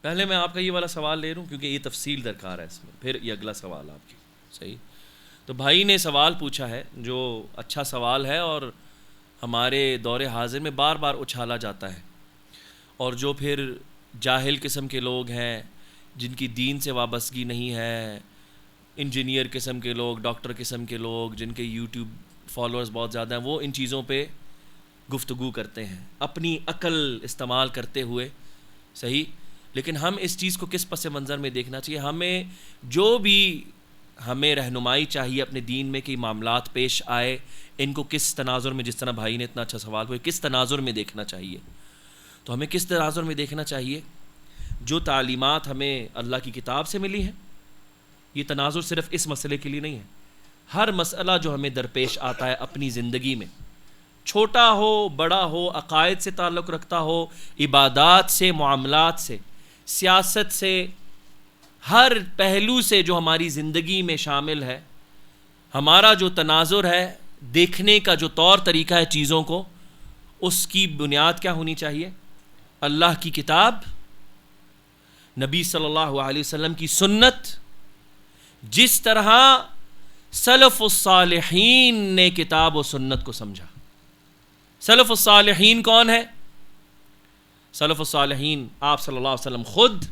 پہلے میں آپ کا یہ والا سوال لے رہا ہوں کیونکہ یہ تفصیل درکار ہے اس میں، پھر یہ اگلا سوال آپ کی. صحیح. تو بھائی نے سوال پوچھا ہے جو اچھا سوال ہے اور ہمارے دور حاضر میں بار بار اچھالا جاتا ہے، اور جو پھر جاہل قسم کے لوگ ہیں جن کی دین سے وابستگی نہیں ہے، انجینئر قسم کے لوگ، ڈاکٹر قسم کے لوگ جن کے یوٹیوب فالوورز بہت زیادہ ہیں، وہ ان چیزوں پہ گفتگو کرتے ہیں اپنی عقل استعمال کرتے ہوئے. صحیح. لیکن ہم اس چیز کو کس پس منظر میں دیکھنا چاہیے؟ ہمیں جو بھی ہمیں رہنمائی چاہیے اپنے دین میں کہ معاملات پیش آئے ان کو کس تناظر میں، جس طرح بھائی نے اتنا اچھا سوال ہوئے، کس تناظر میں دیکھنا چاہیے. تو ہمیں کس تناظر میں دیکھنا چاہیے؟ جو تعلیمات ہمیں اللہ کی کتاب سے ملی ہیں. یہ تناظر صرف اس مسئلے کے لیے نہیں ہے، ہر مسئلہ جو ہمیں درپیش آتا ہے اپنی زندگی میں، چھوٹا ہو بڑا ہو، عقائد سے تعلق رکھتا ہو، عبادات سے، معاملات سے، سیاست سے، ہر پہلو سے جو ہماری زندگی میں شامل ہے، ہمارا جو تناظر ہے، دیکھنے کا جو طور طریقہ ہے چیزوں کو، اس کی بنیاد کیا ہونی چاہیے؟ اللہ کی کتاب، نبی صلی اللہ علیہ وسلم کی سنت. جس طرح سلف الصالحین نے کتاب و سنت کو سمجھا. سلف الصالحین کون ہے؟ سلف الصالحین آپ صلی اللہ علیہ وسلم خود،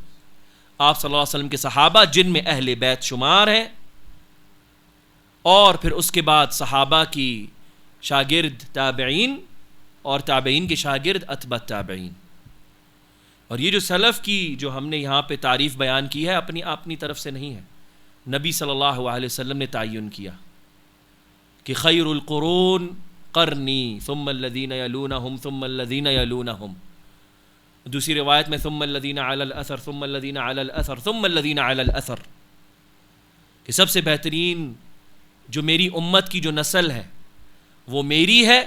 آپ صلی اللہ علیہ وسلم کے صحابہ جن میں اہل بیت شمار ہیں، اور پھر اس کے بعد صحابہ کی شاگرد تابعین، اور تابعین کے شاگرد اتباع تابعین. اور یہ جو سلف کی جو ہم نے یہاں پہ تعریف بیان کی ہے اپنی طرف سے نہیں ہے، نبی صلی اللہ علیہ وسلم نے تعین کیا کہ خیر القرون قرنی ثم الذین یلونہم ثم الذین یلونہم. دوسری روایت میں ثم الذین علی الاثر ثم الذین علی الاثر ثم الذین علی الاثر، کہ سب سے بہترین جو میری امت کی جو نسل ہے وہ میری ہے،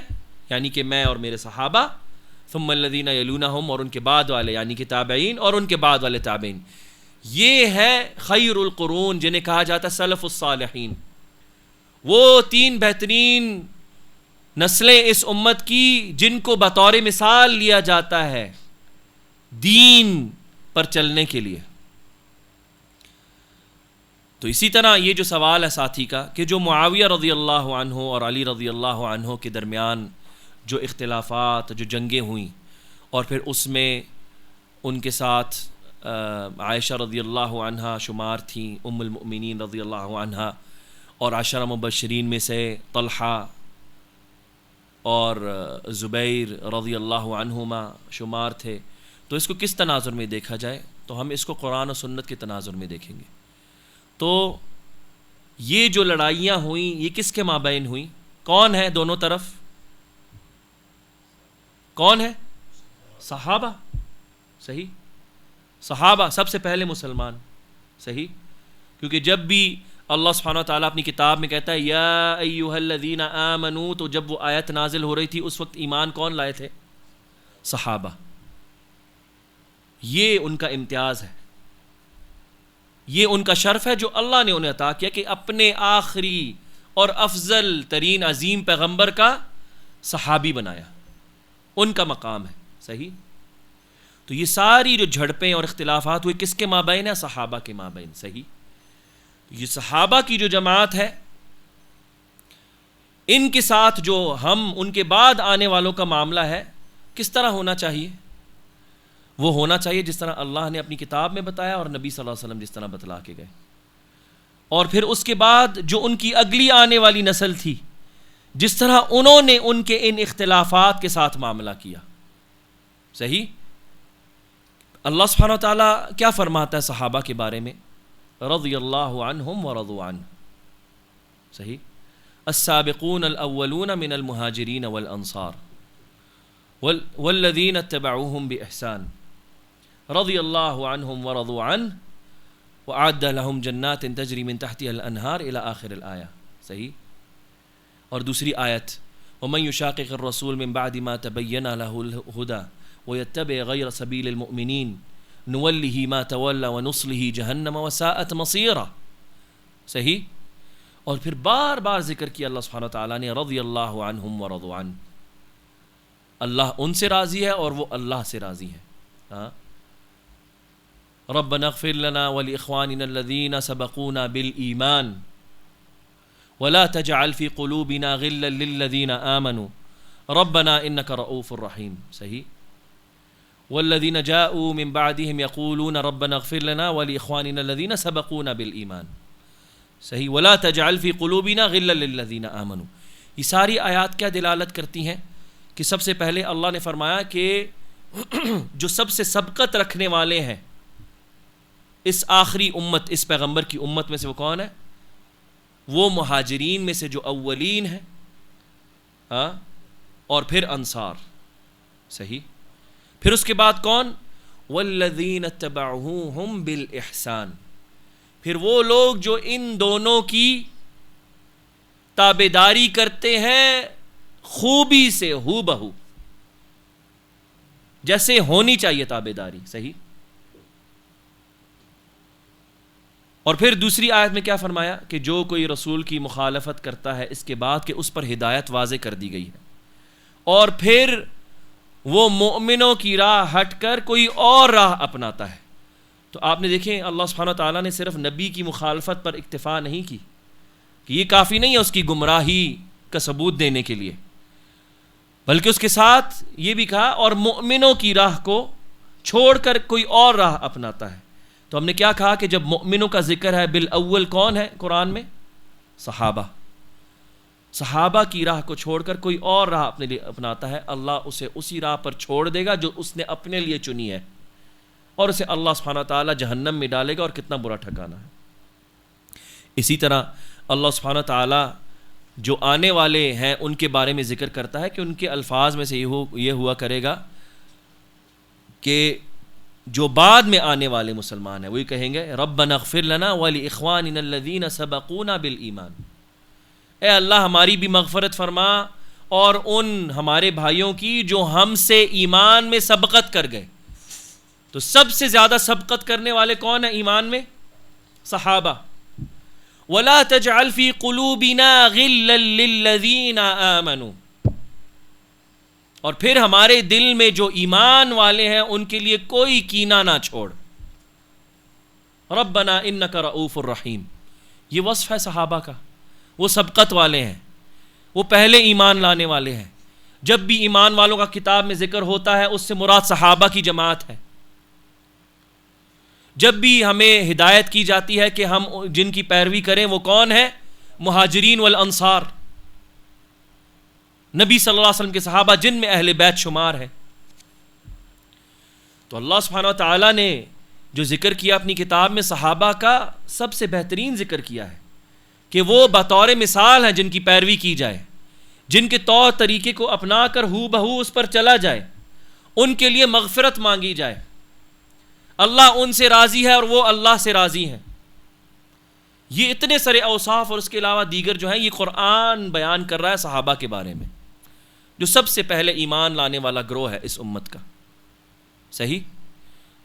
یعنی کہ میں اور میرے صحابہ، ثم الذین یلونہم، اور ان کے بعد والے یعنی کہ تابعین، اور ان کے بعد والے تابعین. یہ ہے خیر القرون جنہیں کہا جاتا ہے سلف الصالحین. وہ تین بہترین نسلیں اس امت کی جن کو بطور مثال لیا جاتا ہے دین پر چلنے کے لیے. تو اسی طرح یہ جو سوال ہے ساتھی کا کہ جو معاویہ رضی اللہ عنہ اور علی رضی اللہ عنہ کے درمیان جو اختلافات، جو جنگیں ہوئیں، اور پھر اس میں ان کے ساتھ عائشہ رضی اللہ عنہا شمار تھیں، ام المؤمنین رضی اللہ عنہا، اور عشرہ مبشرین میں سے طلحہ اور زبیر رضی اللہ عنہما شمار تھے. تو اس کو کس تناظر میں دیکھا جائے؟ تو ہم اس کو قرآن و سنت کے تناظر میں دیکھیں گے. تو یہ جو لڑائیاں ہوئیں یہ کس کے مابین ہوئیں؟ کون ہے دونوں طرف؟ کون ہے؟ صحابہ. صحیح. صحابہ سب سے پہلے مسلمان. صحیح. کیونکہ جب بھی اللہ سبحانہ و تعالیٰ اپنی کتاب میں کہتا ہے یا ایھا الذین آمنوا، تو جب وہ آیت نازل ہو رہی تھی اس وقت ایمان کون لائے تھے؟ صحابہ. یہ ان کا امتیاز ہے، یہ ان کا شرف ہے جو اللہ نے انہیں عطا کیا کہ اپنے آخری اور افضل ترین عظیم پیغمبر کا صحابی بنایا. ان کا مقام ہے. صحیح. تو یہ ساری جو جھڑپیں اور اختلافات ہوئے کس کے مابین ہے؟ صحابہ کے مابین. صحیح. یہ صحابہ کی جو جماعت ہے ان کے ساتھ جو ہم ان کے بعد آنے والوں کا معاملہ ہے کس طرح ہونا چاہیے؟ وہ ہونا چاہیے جس طرح اللہ نے اپنی کتاب میں بتایا اور نبی صلی اللہ علیہ وسلم جس طرح بتلا کے گئے. اور پھر اس کے بعد جو ان کی اگلی آنے والی نسل تھی جس طرح انہوں نے ان کے ان اختلافات کے ساتھ معاملہ کیا. صحیح. اللہ سبحانہ و تعالیٰ کیا فرماتا ہے صحابہ کے بارے میں؟ رضی اللہ عنہم ورضوا عنہ. صحیح. السابقون الاولون من المہاجرین والانصار والذین اتبعوهم بإحسان رضی اللہ عنہم ورضوا عنہ وأعد لهم جنات تجری من تحتها الانہار الى آخر الآیہ. صحیح. اور دوسری آیت ومن یشاقق الرسول من بعد ما تبین له الہدی ویتبع غیر سبیل المؤمنین نولہ ما تولی ونصلہ جہنم وساءت مصیرا. صحیح. اور پھر بار بار ذکر کیا اللہ سبحانہ وتعالیٰ نے رضی اللہ عنہم ورضوا عنہ. اللہ ان سے راضی ہے اور وہ اللہ سے راضی ہے. ہاں. ربنا اغفر لنا ولإخواننا الذين سبقونا بالإيمان ولا تجعل في قلوبنا غلا للذين آمنوا ربنا إنك رؤوف رحيم. صحیح. والذين جاءوا من بعدهم يقولون ربنا اغفر لنا ولإخواننا الذين سبقونا بالإيمان. صحیح. ولا تجعل في قلوبنا غلا للذين آمنوا. یہ ساری آیات کیا دلالت کرتی ہیں کہ سب سے پہلے اللہ نے فرمایا کہ جو سب سے سبقت رکھنے والے ہیں اس آخری امت، اس پیغمبر کی امت میں سے وہ کون ہے؟ وہ مہاجرین میں سے جو اولین ہیں، اور پھر انصار. صحیح. پھر اس کے بعد کون؟ والذین اتبعوہم بالاحسان. پھر وہ لوگ جو ان دونوں کی تابعداری کرتے ہیں خوبی سے، ہو بہو، جیسے ہونی چاہیے تابعداری. صحیح. اور پھر دوسری آیت میں کیا فرمایا کہ جو کوئی رسول کی مخالفت کرتا ہے اس کے بعد کہ اس پر ہدایت واضح کر دی گئی ہے، اور پھر وہ مومنوں کی راہ ہٹ کر کوئی اور راہ اپناتا ہے. تو آپ نے دیکھیں اللہ سبحانہ و تعالیٰ نے صرف نبی کی مخالفت پر اکتفا نہیں کی کہ یہ کافی نہیں ہے اس کی گمراہی کا ثبوت دینے کے لیے، بلکہ اس کے ساتھ یہ بھی کہا اور مومنوں کی راہ کو چھوڑ کر کوئی اور راہ اپناتا ہے. تو ہم نے کیا کہا کہ جب مومنوں کا ذکر ہے بالاول کون ہے قرآن میں؟ صحابہ. صحابہ کی راہ کو چھوڑ کر کوئی اور راہ اپنے لیے اپناتا ہے، اللہ اسے اسی راہ پر چھوڑ دے گا جو اس نے اپنے لیے چنی ہے، اور اسے اللہ سبحانہ و تعالیٰ جہنم میں ڈالے گا، اور کتنا برا ٹھکانہ ہے. اسی طرح اللہ سبحانہ و تعالیٰ جو آنے والے ہیں ان کے بارے میں ذکر کرتا ہے کہ ان کے الفاظ میں سے یہ ہوا کرے گا کہ جو بعد میں آنے والے مسلمان ہیں وہی کہیں گے ربنا اغفر لنا ولاخواننا الذین سبقونا بالایمان. اے اللہ ہماری بھی مغفرت فرما اور ان ہمارے بھائیوں کی جو ہم سے ایمان میں سبقت کر گئے. تو سب سے زیادہ سبقت کرنے والے کون ہیں ایمان میں؟ صحابہ. ولا تجعل فی قلوبنا غلا للذین آمنوا. اور پھر ہمارے دل میں جو ایمان والے ہیں ان کے لیے کوئی کینہ نہ چھوڑ. ربنا انک رؤوف الرحیم. یہ وصف ہے صحابہ کا. وہ سبقت والے ہیں، وہ پہلے ایمان لانے والے ہیں. جب بھی ایمان والوں کا کتاب میں ذکر ہوتا ہے اس سے مراد صحابہ کی جماعت ہے. جب بھی ہمیں ہدایت کی جاتی ہے کہ ہم جن کی پیروی کریں وہ کون ہے؟ مہاجرین والانصار، نبی صلی اللہ علیہ وسلم کے صحابہ جن میں اہل بیت شمار ہے. تو اللہ سبحانہ و تعالیٰ نے جو ذکر کیا اپنی کتاب میں صحابہ کا سب سے بہترین ذکر کیا ہے کہ وہ بطور مثال ہیں جن کی پیروی کی جائے، جن کے طور طریقے کو اپنا کر ہو بہو اس پر چلا جائے، ان کے لیے مغفرت مانگی جائے. اللہ ان سے راضی ہے اور وہ اللہ سے راضی ہیں. یہ اتنے سارے اوصاف اور اس کے علاوہ دیگر جو ہیں یہ قرآن بیان کر رہا ہے صحابہ کے بارے میں، جو سب سے پہلے ایمان لانے والا گروہ ہے اس امت کا. صحیح.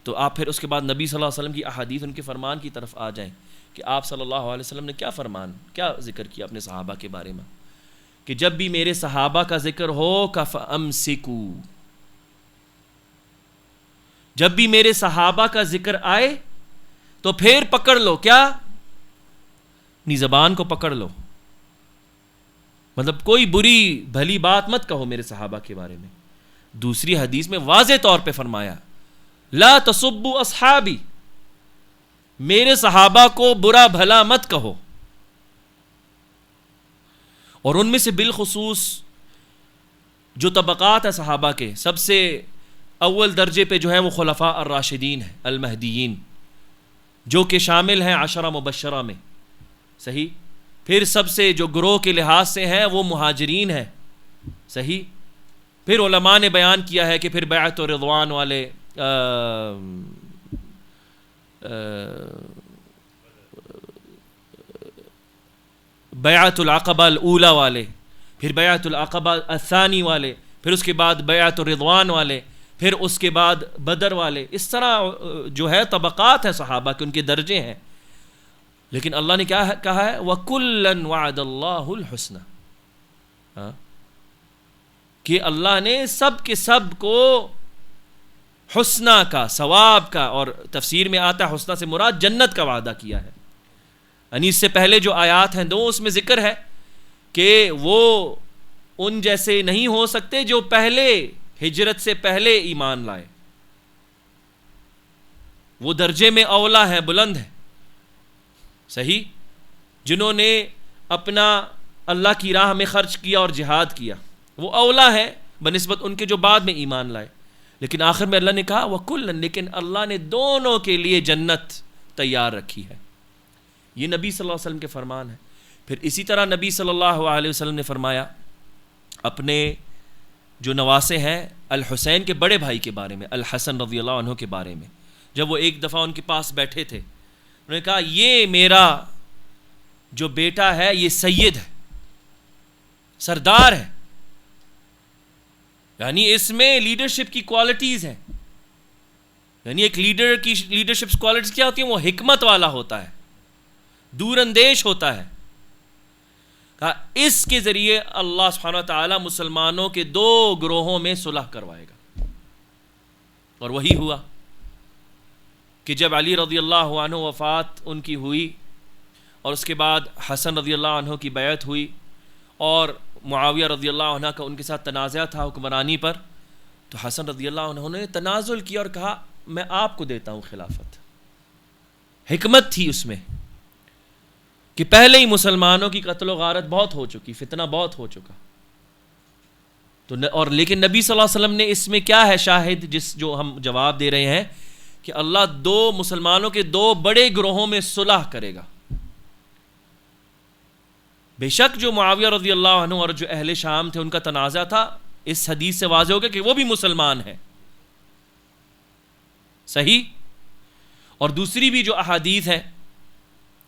تو آپ پھر اس کے بعد نبی صلی اللہ علیہ وسلم کی احادیث، ان کے فرمان کی طرف آ جائیں کہ آپ صلی اللہ علیہ وسلم نے کیا ذکر کیا اپنے صحابہ کے بارے میں کہ جب بھی میرے صحابہ کا ذکر ہو فَأَمْسِكُوا. جب بھی میرے صحابہ کا ذکر آئے تو پھر پکڑ لو. کیا؟ اپنی زبان کو پکڑ لو. مطلب کوئی بری بھلی بات مت کہو میرے صحابہ کے بارے میں. دوسری حدیث میں واضح طور پہ فرمایا لا تسبوا اصحابی، میرے صحابہ کو برا بھلا مت کہو. اور ان میں سے بالخصوص جو طبقات ہیں صحابہ کے، سب سے اول درجے پہ جو ہے وہ خلفاء الراشدین ہیں المہدیین، جو کہ شامل ہیں عشرہ مبشرہ میں. صحیح. پھر سب سے جو گروہ کے لحاظ سے ہیں وہ مہاجرین ہیں. صحیح. پھر علماء نے بیان کیا ہے کہ پھر بیعت و رضوان والے، بیعت العقبہ الاولی والے، پھر بیعت العقبہ الثانی والے، پھر اس کے بعد بیعت الرضوان والے، پھر اس کے بعد بدر والے. اس طرح جو ہے طبقات ہیں صحابہ کے، ان کے درجے ہیں. لیکن اللہ نے کیا کہا ہے وَكُلًّا وَعَدَ اللَّهُ الْحُسْنَى، کہ اللہ نے سب کے سب کو حسنہ کا، ثواب کا، اور تفسیر میں آتا ہے حسنہ سے مراد جنت کا وعدہ کیا ہے. یعنی اس سے پہلے جو آیات ہیں دو، اس میں ذکر ہے کہ وہ ان جیسے نہیں ہو سکتے جو پہلے ہجرت سے پہلے ایمان لائے. وہ درجے میں اولا ہے، بلند ہے، صحیح، جنہوں نے اپنا اللہ کی راہ میں خرچ کیا اور جہاد کیا، وہ اولا ہے بنسبت ان کے جو بعد میں ایمان لائے. لیکن آخر میں اللہ نے کہا وَكُلًّا، لیکن اللہ نے دونوں کے لیے جنت تیار رکھی ہے. یہ نبی صلی اللہ علیہ وسلم کے فرمان ہے. پھر اسی طرح نبی صلی اللہ علیہ وسلم نے فرمایا اپنے جو نواسے ہیں الحسین کے بڑے بھائی کے بارے میں، الحسن رضی اللہ عنہ کے بارے میں، جب وہ ایک دفعہ ان کے پاس بیٹھے تھے، انہوں نے کہا یہ میرا جو بیٹا ہے یہ سید ہے، سردار ہے. یعنی اس میں لیڈرشپ کی کوالٹیز ہیں. یعنی ایک لیڈر کی لیڈرشپ کوالٹیز کیا ہوتی ہیں؟ وہ حکمت والا ہوتا ہے، دور اندیش ہوتا ہے. کہا اس کے ذریعے اللہ سبحانہ وتعالی مسلمانوں کے دو گروہوں میں صلح کروائے گا. اور وہی ہوا کہ جب علی رضی اللہ عنہ وفات ان کی ہوئی اور اس کے بعد حسن رضی اللہ عنہ کی بیعت ہوئی اور معاویہ رضی اللہ عنہ کا ان کے ساتھ تنازع تھا حکمرانی پر، تو حسن رضی اللہ عنہ نے تنازل کیا اور کہا میں آپ کو دیتا ہوں خلافت. حکمت تھی اس میں کہ پہلے ہی مسلمانوں کی قتل و غارت بہت ہو چکی، فتنہ بہت ہو چکا. تو اور لیکن نبی صلی اللہ علیہ وسلم نے اس میں کیا ہے شاہد جو ہم جواب دے رہے ہیں کہ اللہ دو مسلمانوں کے دو بڑے گروہوں میں صلح کرے گا. بے شک جو معاویہ رضی اللہ عنہ اور جو اہل شام تھے ان کا تنازع تھا، اس حدیث سے واضح ہو گیا کہ وہ بھی مسلمان ہیں، صحیح. اور دوسری بھی جو احادیث ہیں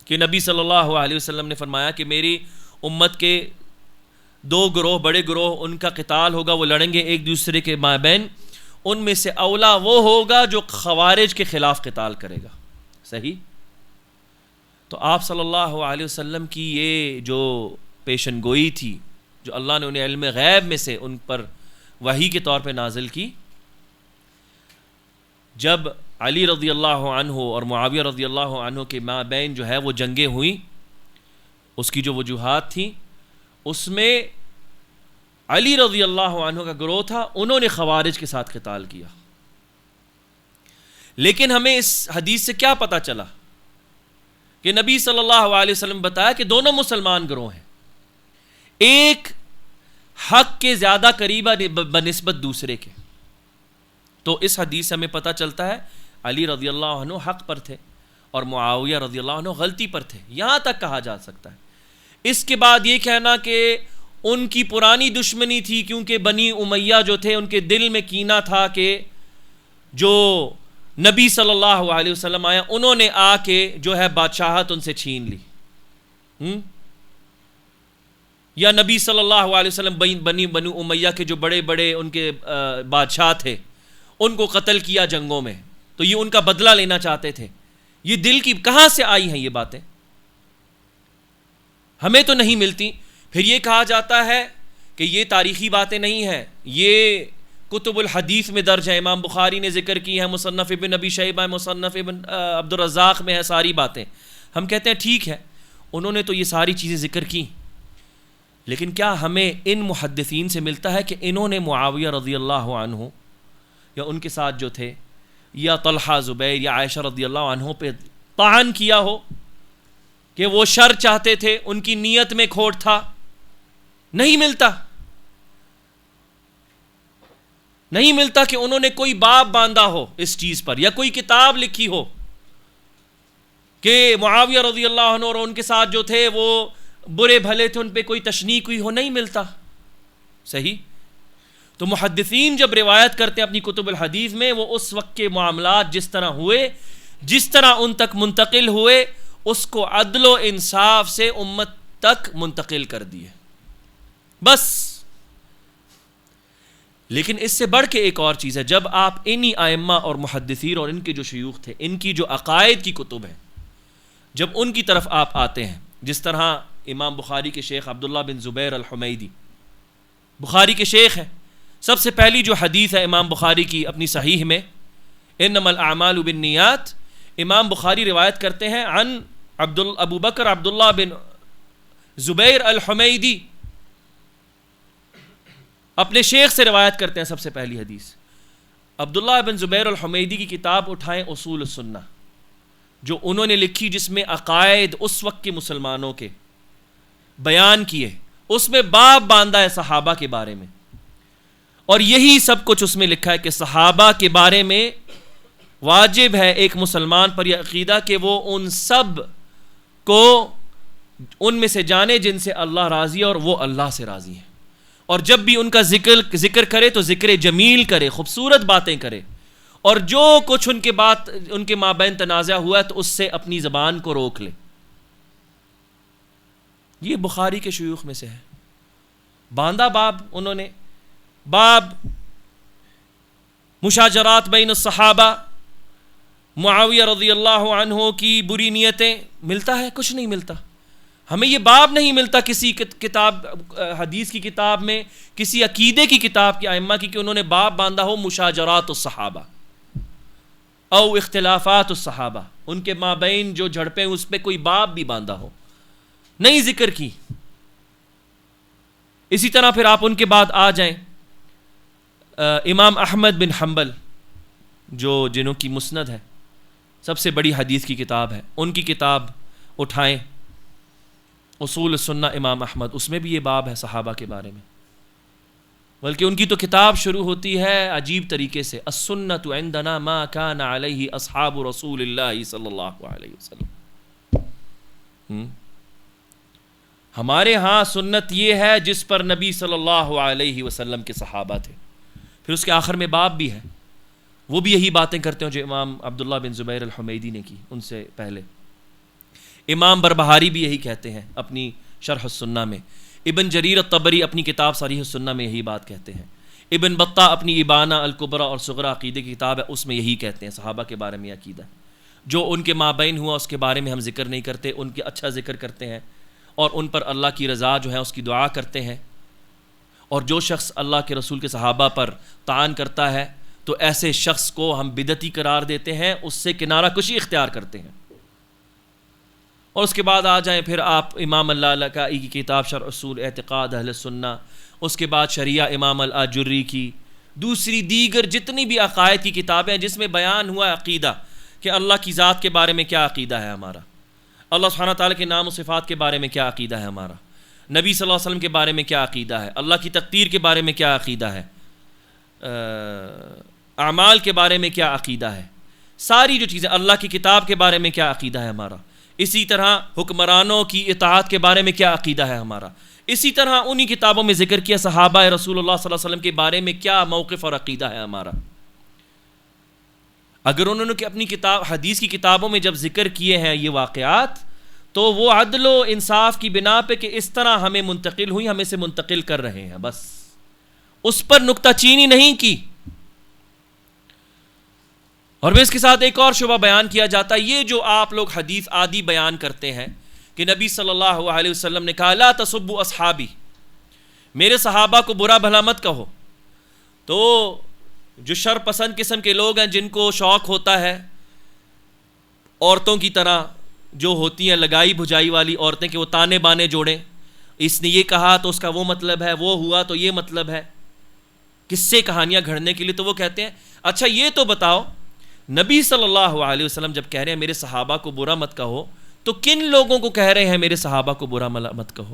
کہ نبی صلی اللہ علیہ وسلم نے فرمایا کہ میری امت کے دو گروہ، بڑے گروہ، ان کا قتال ہوگا، وہ لڑیں گے ایک دوسرے کے مابین. ان میں سے اولا وہ ہوگا جو خوارج کے خلاف قتال کرے گا، صحیح. تو آپ صلی اللہ علیہ وسلم کی یہ جو پیشن گوئی تھی جو اللہ نے انہیں علم غیب میں سے ان پر وحی کے طور پہ نازل کی، جب علی رضی اللہ عنہ اور معاویہ رضی اللہ عنہ کے مابین جو ہے وہ جنگیں ہوئیں، اس کی جو وجوہات تھیں، اس میں علی رضی اللہ عنہ کا گروہ تھا، انہوں نے خوارج کے ساتھ قتال کیا. لیکن ہمیں اس حدیث سے کیا پتہ چلا کہ نبی صلی اللہ علیہ وسلم بتایا کہ دونوں مسلمان گروہ ہیں، ایک حق کے زیادہ قریب بنسبت دوسرے کے. تو اس حدیث سے ہمیں پتہ چلتا ہے علی رضی اللہ عنہ حق پر تھے اور معاویہ رضی اللہ عنہ غلطی پر تھے، یہاں تک کہا جا سکتا ہے. اس کے بعد یہ کہنا کہ ان کی پرانی دشمنی تھی کیونکہ بنی امیہ جو تھے ان کے دل میں کینہ تھا کہ جو نبی صلی اللہ علیہ وسلم آیا انہوں نے آ کے جو ہے بادشاہت ان سے چھین لی، یا نبی صلی اللہ علیہ وسلم بنی امیہ کے جو بڑے بڑے ان کے بادشاہ تھے ان کو قتل کیا جنگوں میں، تو یہ ان کا بدلہ لینا چاہتے تھے. یہ دل کی کہاں سے آئی ہیں یہ باتیں؟ ہمیں تو نہیں ملتی. پھر یہ کہا جاتا ہے کہ یہ تاریخی باتیں نہیں ہیں، یہ کتب الحدیث میں درج ہے، امام بخاری نے ذکر کی ہے، مصنف ابن ابی شیبہ، مصنف ابن عبد الرزاق میں ہے ساری باتیں. ہم کہتے ہیں ٹھیک ہے انہوں نے تو یہ ساری چیزیں ذکر کی، لیکن کیا ہمیں ان محدثین سے ملتا ہے کہ انہوں نے معاویہ رضی اللہ عنہ یا ان کے ساتھ جو تھے یا طلحہ، زبیر یا عائشہ رضی اللہ عنہ پہ طعن کیا ہو کہ وہ شر چاہتے تھے، ان کی نیت میں کھوٹ تھا؟ نہیں ملتا. نہیں ملتا کہ انہوں نے کوئی باب باندھا ہو اس چیز پر یا کوئی کتاب لکھی ہو کہ معاویہ رضی اللہ عنہ اور ان کے ساتھ جو تھے وہ برے بھلے تھے، ان پہ کوئی تشنیع ہوئی ہو. نہیں ملتا، صحیح. تو محدثین جب روایت کرتے ہیں اپنی کتب الحدیث میں، وہ اس وقت کے معاملات جس طرح ہوئے، جس طرح ان تک منتقل ہوئے، اس کو عدل و انصاف سے امت تک منتقل کر دیے بس. لیکن اس سے بڑھ کے ایک اور چیز ہے، جب آپ انہی ائمہ اور محدثین اور ان کے جو شیوخ تھے، ان کی جو عقائد کی کتب ہیں، جب ان کی طرف آپ آتے ہیں، جس طرح امام بخاری کے شیخ عبداللہ بن زبیر الحمیدی بخاری کے شیخ ہیں، سب سے پہلی جو حدیث ہے امام بخاری کی اپنی صحیح میں انما الاعمال بالنیات. امام بخاری روایت کرتے ہیں عن ابو بکر عبداللہ بن زبیر الحمیدی، اپنے شیخ سے روایت کرتے ہیں سب سے پہلی حدیث. عبداللہ بن زبیر الحمیدی کی کتاب اٹھائیں اصول السنہ، جو انہوں نے لکھی، جس میں عقائد اس وقت کے مسلمانوں کے بیان کیے. اس میں باب باندھا ہے صحابہ کے بارے میں، اور یہی سب کچھ اس میں لکھا ہے کہ صحابہ کے بارے میں واجب ہے ایک مسلمان پر یہ عقیدہ کہ وہ ان سب کو ان میں سے جانے جن سے اللہ راضی ہے اور وہ اللہ سے راضی ہیں، اور جب بھی ان کا ذکر کرے تو ذکر جمیل کرے، خوبصورت باتیں کرے، اور جو کچھ ان کے مابین تنازع ہوا ہے تو اس سے اپنی زبان کو روک لے. یہ بخاری کے شیوخ میں سے ہے. باندھا باب انہوں نے، باب مشاجرات بین الصحابہ، معاویہ رضی اللہ عنہ کی بری نیتیں. ملتا ہے؟ کچھ نہیں ملتا. ہمیں یہ باب نہیں ملتا کسی کتاب، حدیث کی کتاب میں، کسی عقیدے کی کتاب کے ائمہ کی، کہ انہوں نے باب باندھا ہو مشاجرات الصحابہ او اختلافات الصحابہ، ان کے مابین جو جھڑپیں اس پہ کوئی باب بھی باندھا ہو، نہیں ذکر کی. اسی طرح پھر آپ ان کے بعد آ جائیں امام احمد بن حنبل، جنہوں کی مسند ہے، سب سے بڑی حدیث کی کتاب ہے، ان کی کتاب اٹھائیں اصول السنہ امام احمد، اس میں بھی یہ باب ہے صحابہ کے بارے میں. بلکہ ان کی تو کتاب شروع ہوتی ہے عجیب طریقے سے، السنۃ عندنا ما کان علیہ اصحاب رسول اللہ صلی اللہ علیہ وسلم. ہمارے ہاں سنت یہ ہے جس پر نبی صلی اللہ علیہ وسلم کے صحابہ تھے. پھر اس کے آخر میں باب بھی ہے، وہ بھی یہی باتیں کرتے ہیں جو امام عبداللہ بن زبیر الحمیدی نے کی ان سے پہلے. امام بربہاری بھی یہی کہتے ہیں اپنی شرح السنہ میں. ابن جریر الطبری اپنی کتاب صریح السنہ میں یہی بات کہتے ہیں. ابن بطہ اپنی ابانہ الکبریٰ اور صغریٰ عقیدے کی کتاب ہے، اس میں یہی کہتے ہیں صحابہ کے بارے میں عقیدہ. جو ان کے مابین ہوا اس کے بارے میں ہم ذکر نہیں کرتے، ان کے اچھا ذکر کرتے ہیں اور ان پر اللہ کی رضا جو ہے اس کی دعا کرتے ہیں. اور جو شخص اللہ کے رسول کے صحابہ پر طعن کرتا ہے تو ایسے شخص کو ہم بدعتی قرار دیتے ہیں، اس سے کنارہ کشی اختیار کرتے ہیں. اور اس کے بعد آ جائیں پھر آپ امام اللالکائی کی کتاب شرح اصول اعتقاد اہل السنہ، اس کے بعد شریعہ امام الاجری کی، دوسری دیگر جتنی بھی عقائد کی کتابیں جس میں بیان ہوا عقیدہ کہ اللہ کی ذات کے بارے میں کیا عقیدہ ہے ہمارا، اللہ سبحانہ تعالیٰ کے نام و صفات کے بارے میں کیا عقیدہ ہے ہمارا، نبی صلی اللہ علیہ وسلم کے بارے میں کیا عقیدہ ہے، اللہ کی تقدیر کے بارے میں کیا عقیدہ ہے، اعمال کے بارے میں کیا عقیدہ ہے، ساری جو چیزیں، اللہ کی کتاب کے بارے میں کیا عقیدہ ہے ہمارا، اسی طرح حکمرانوں کی اطاعت کے بارے میں کیا عقیدہ ہے ہمارا، اسی طرح انہی کتابوں میں ذکر کیا صحابہ رسول اللہ صلی اللہ علیہ وسلم کے بارے میں کیا موقف اور عقیدہ ہے ہمارا. اگر انہوں نے اپنی کتاب حدیث کی کتابوں میں جب ذکر کیے ہیں یہ واقعات، تو وہ عدل و انصاف کی بنا پہ کہ اس طرح ہمیں منتقل ہوئی، ہمیں سے منتقل کر رہے ہیں، بس اس پر نکتہ چینی نہیں کی. اور پھر اس کے ساتھ ایک اور شبہ بیان کیا جاتا ہے، یہ جو آپ لوگ حدیث عادی بیان کرتے ہیں کہ نبی صلی اللہ علیہ وسلم نے کہا لا تسبوا اصحابی، میرے صحابہ کو برا بھلا مت کہو. تو جو شر پسند قسم کے لوگ ہیں جن کو شوق ہوتا ہے عورتوں کی طرح جو ہوتی ہیں لگائی بھجائی والی عورتیں کہ وہ تانے بانے جوڑیں، اس نے یہ کہا تو اس کا وہ مطلب ہے، وہ ہوا تو یہ مطلب ہے، قصے کہانیاں گھڑنے کے لیے، تو وہ کہتے ہیں اچھا یہ تو بتاؤ نبی صلی اللہ علیہ وسلم جب کہہ رہے ہیں میرے صحابہ کو برا مت کہو، تو کن لوگوں کو کہہ رہے ہیں میرے صحابہ کو برا مت کہو؟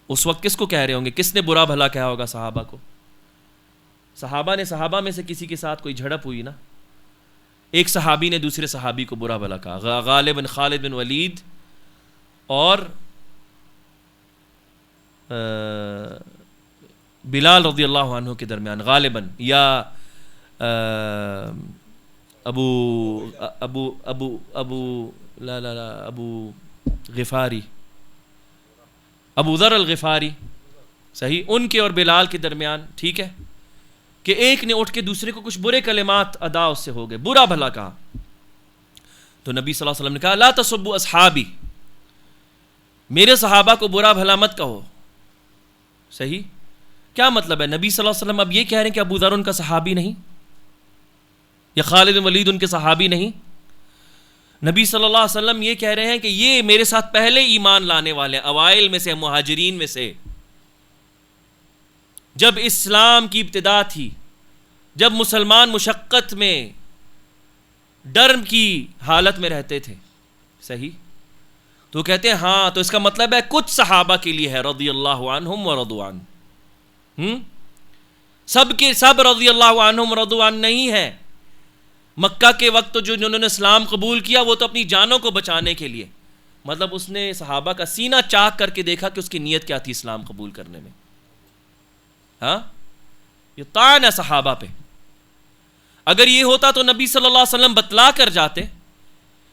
اس وقت کس کو کہہ رہے ہوں گے؟ کس نے برا بھلا کہا ہوگا صحابہ کو؟ صحابہ میں سے کسی کے ساتھ کوئی جھڑپ ہوئی نا، ایک صحابی نے دوسرے صحابی کو برا بھلا کہا، غالب بن خالد بن ولید اور بلال رضی اللہ عنہ کے درمیان، غالباً یا ابو غفاری، ابو ذر الغفاری، صحیح، ان کے اور بلال کے درمیان، ٹھیک ہے، کہ ایک نے اٹھ کے دوسرے کو کچھ برے کلمات ادا اس سے ہو گئے، برا بھلا کہا. تو نبی صلی اللہ علیہ وسلم نے کہا لا تسبوا اصحابی، میرے صحابہ کو برا بھلا مت کہو. صحیح، کیا مطلب ہے؟ نبی صلی اللہ علیہ وسلم اب یہ کہہ رہے ہیں کہ ابو ذر ان کا صحابی نہیں؟ یا خالد بن ولید ان کے صحابی نہیں؟ نبی صلی اللہ علیہ وسلم یہ کہہ رہے ہیں کہ یہ میرے ساتھ پہلے ایمان لانے والے ہیں، اوائل میں سے، مہاجرین میں سے، جب اسلام کی ابتدا تھی، جب مسلمان مشقت میں، ڈر کی حالت میں رہتے تھے. صحیح؟ تو کہتے ہیں ہاں، تو اس کا مطلب ہے کچھ صحابہ کے لیے ہے رضی اللہ عنہم ورضوا عنہ. سب کے سب رضی اللہ عنہم ورضوا عنہ نہیں ہے. مکہ کے وقت جو جنہوں نے اسلام قبول کیا وہ تو اپنی جانوں کو بچانے کے لیے، مطلب اس نے صحابہ کا سینہ چاک کر کے دیکھا کہ اس کی نیت کیا تھی اسلام قبول کرنے میں. ہاں، یہ طعن ہے صحابہ پہ. اگر یہ ہوتا تو نبی صلی اللہ علیہ وسلم بتلا کر جاتے.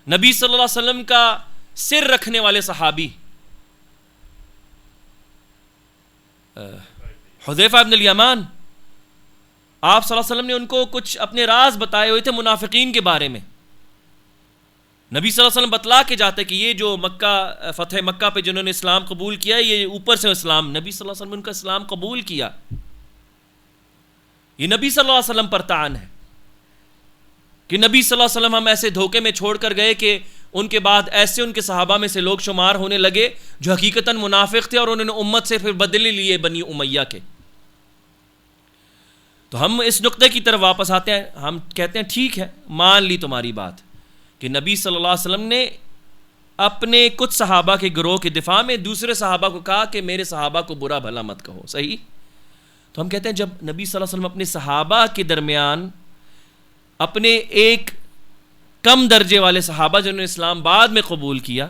نبی صلی اللہ علیہ وسلم کا سر رکھنے والے صحابی حذیفہ ابن الیمان، آپ صلی اللہ علیہ وسلم نے ان کو کچھ اپنے راز بتائے ہوئے تھے منافقین کے بارے میں. نبی صلی اللہ علیہ وسلم بتلا کے جاتے کہ یہ جو مکہ، فتح مکہ پہ جنہوں نے اسلام قبول کیا، یہ اوپر سے اسلام، نبی صلی اللہ علیہ وسلم نے ان کا اسلام قبول کیا. یہ نبی صلی اللہ علیہ وسلم پر طعن ہے کہ نبی صلی اللہ علیہ وسلم ہم ایسے دھوکے میں چھوڑ کر گئے کہ ان کے بعد ایسے ان کے صحابہ میں سے لوگ شمار ہونے لگے جو حقیقتاً منافق تھے اور انہوں نے امت سے پھر بدلے لیے بنی امیہ کے. تو ہم اس نقطے کی طرف واپس آتے ہیں. ہم کہتے ہیں ٹھیک ہے، مان لی تمہاری بات کہ نبی صلی اللہ علیہ وسلم نے اپنے کچھ صحابہ کے گروہ کے دفاع میں دوسرے صحابہ کو کہا کہ میرے صحابہ کو برا بھلا مت کہو. صحیح؟ تو ہم کہتے ہیں جب نبی صلی اللہ علیہ وسلم اپنے صحابہ کے درمیان اپنے ایک کم درجے والے صحابہ جنہوں نے اسلام بعد میں قبول کیا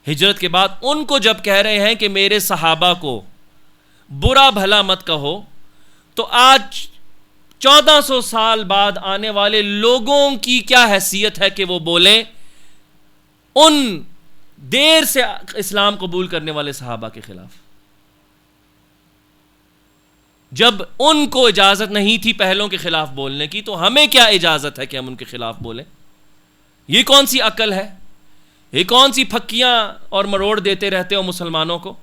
ہجرت کے بعد، ان کو جب کہہ رہے ہیں کہ میرے صحابہ کو برا بھلا مت کہو، تو آج 1400 سال بعد آنے والے لوگوں کی کیا حیثیت ہے کہ وہ بولیں ان دیر سے اسلام قبول کرنے والے صحابہ کے خلاف، جب ان کو اجازت نہیں تھی پہلوں کے خلاف بولنے کی، تو ہمیں کیا اجازت ہے کہ ہم ان کے خلاف بولیں؟ یہ کون سی عقل ہے؟ یہ کون سی پھکیاں اور مروڑ دیتے رہتے ہو مسلمانوں کو؟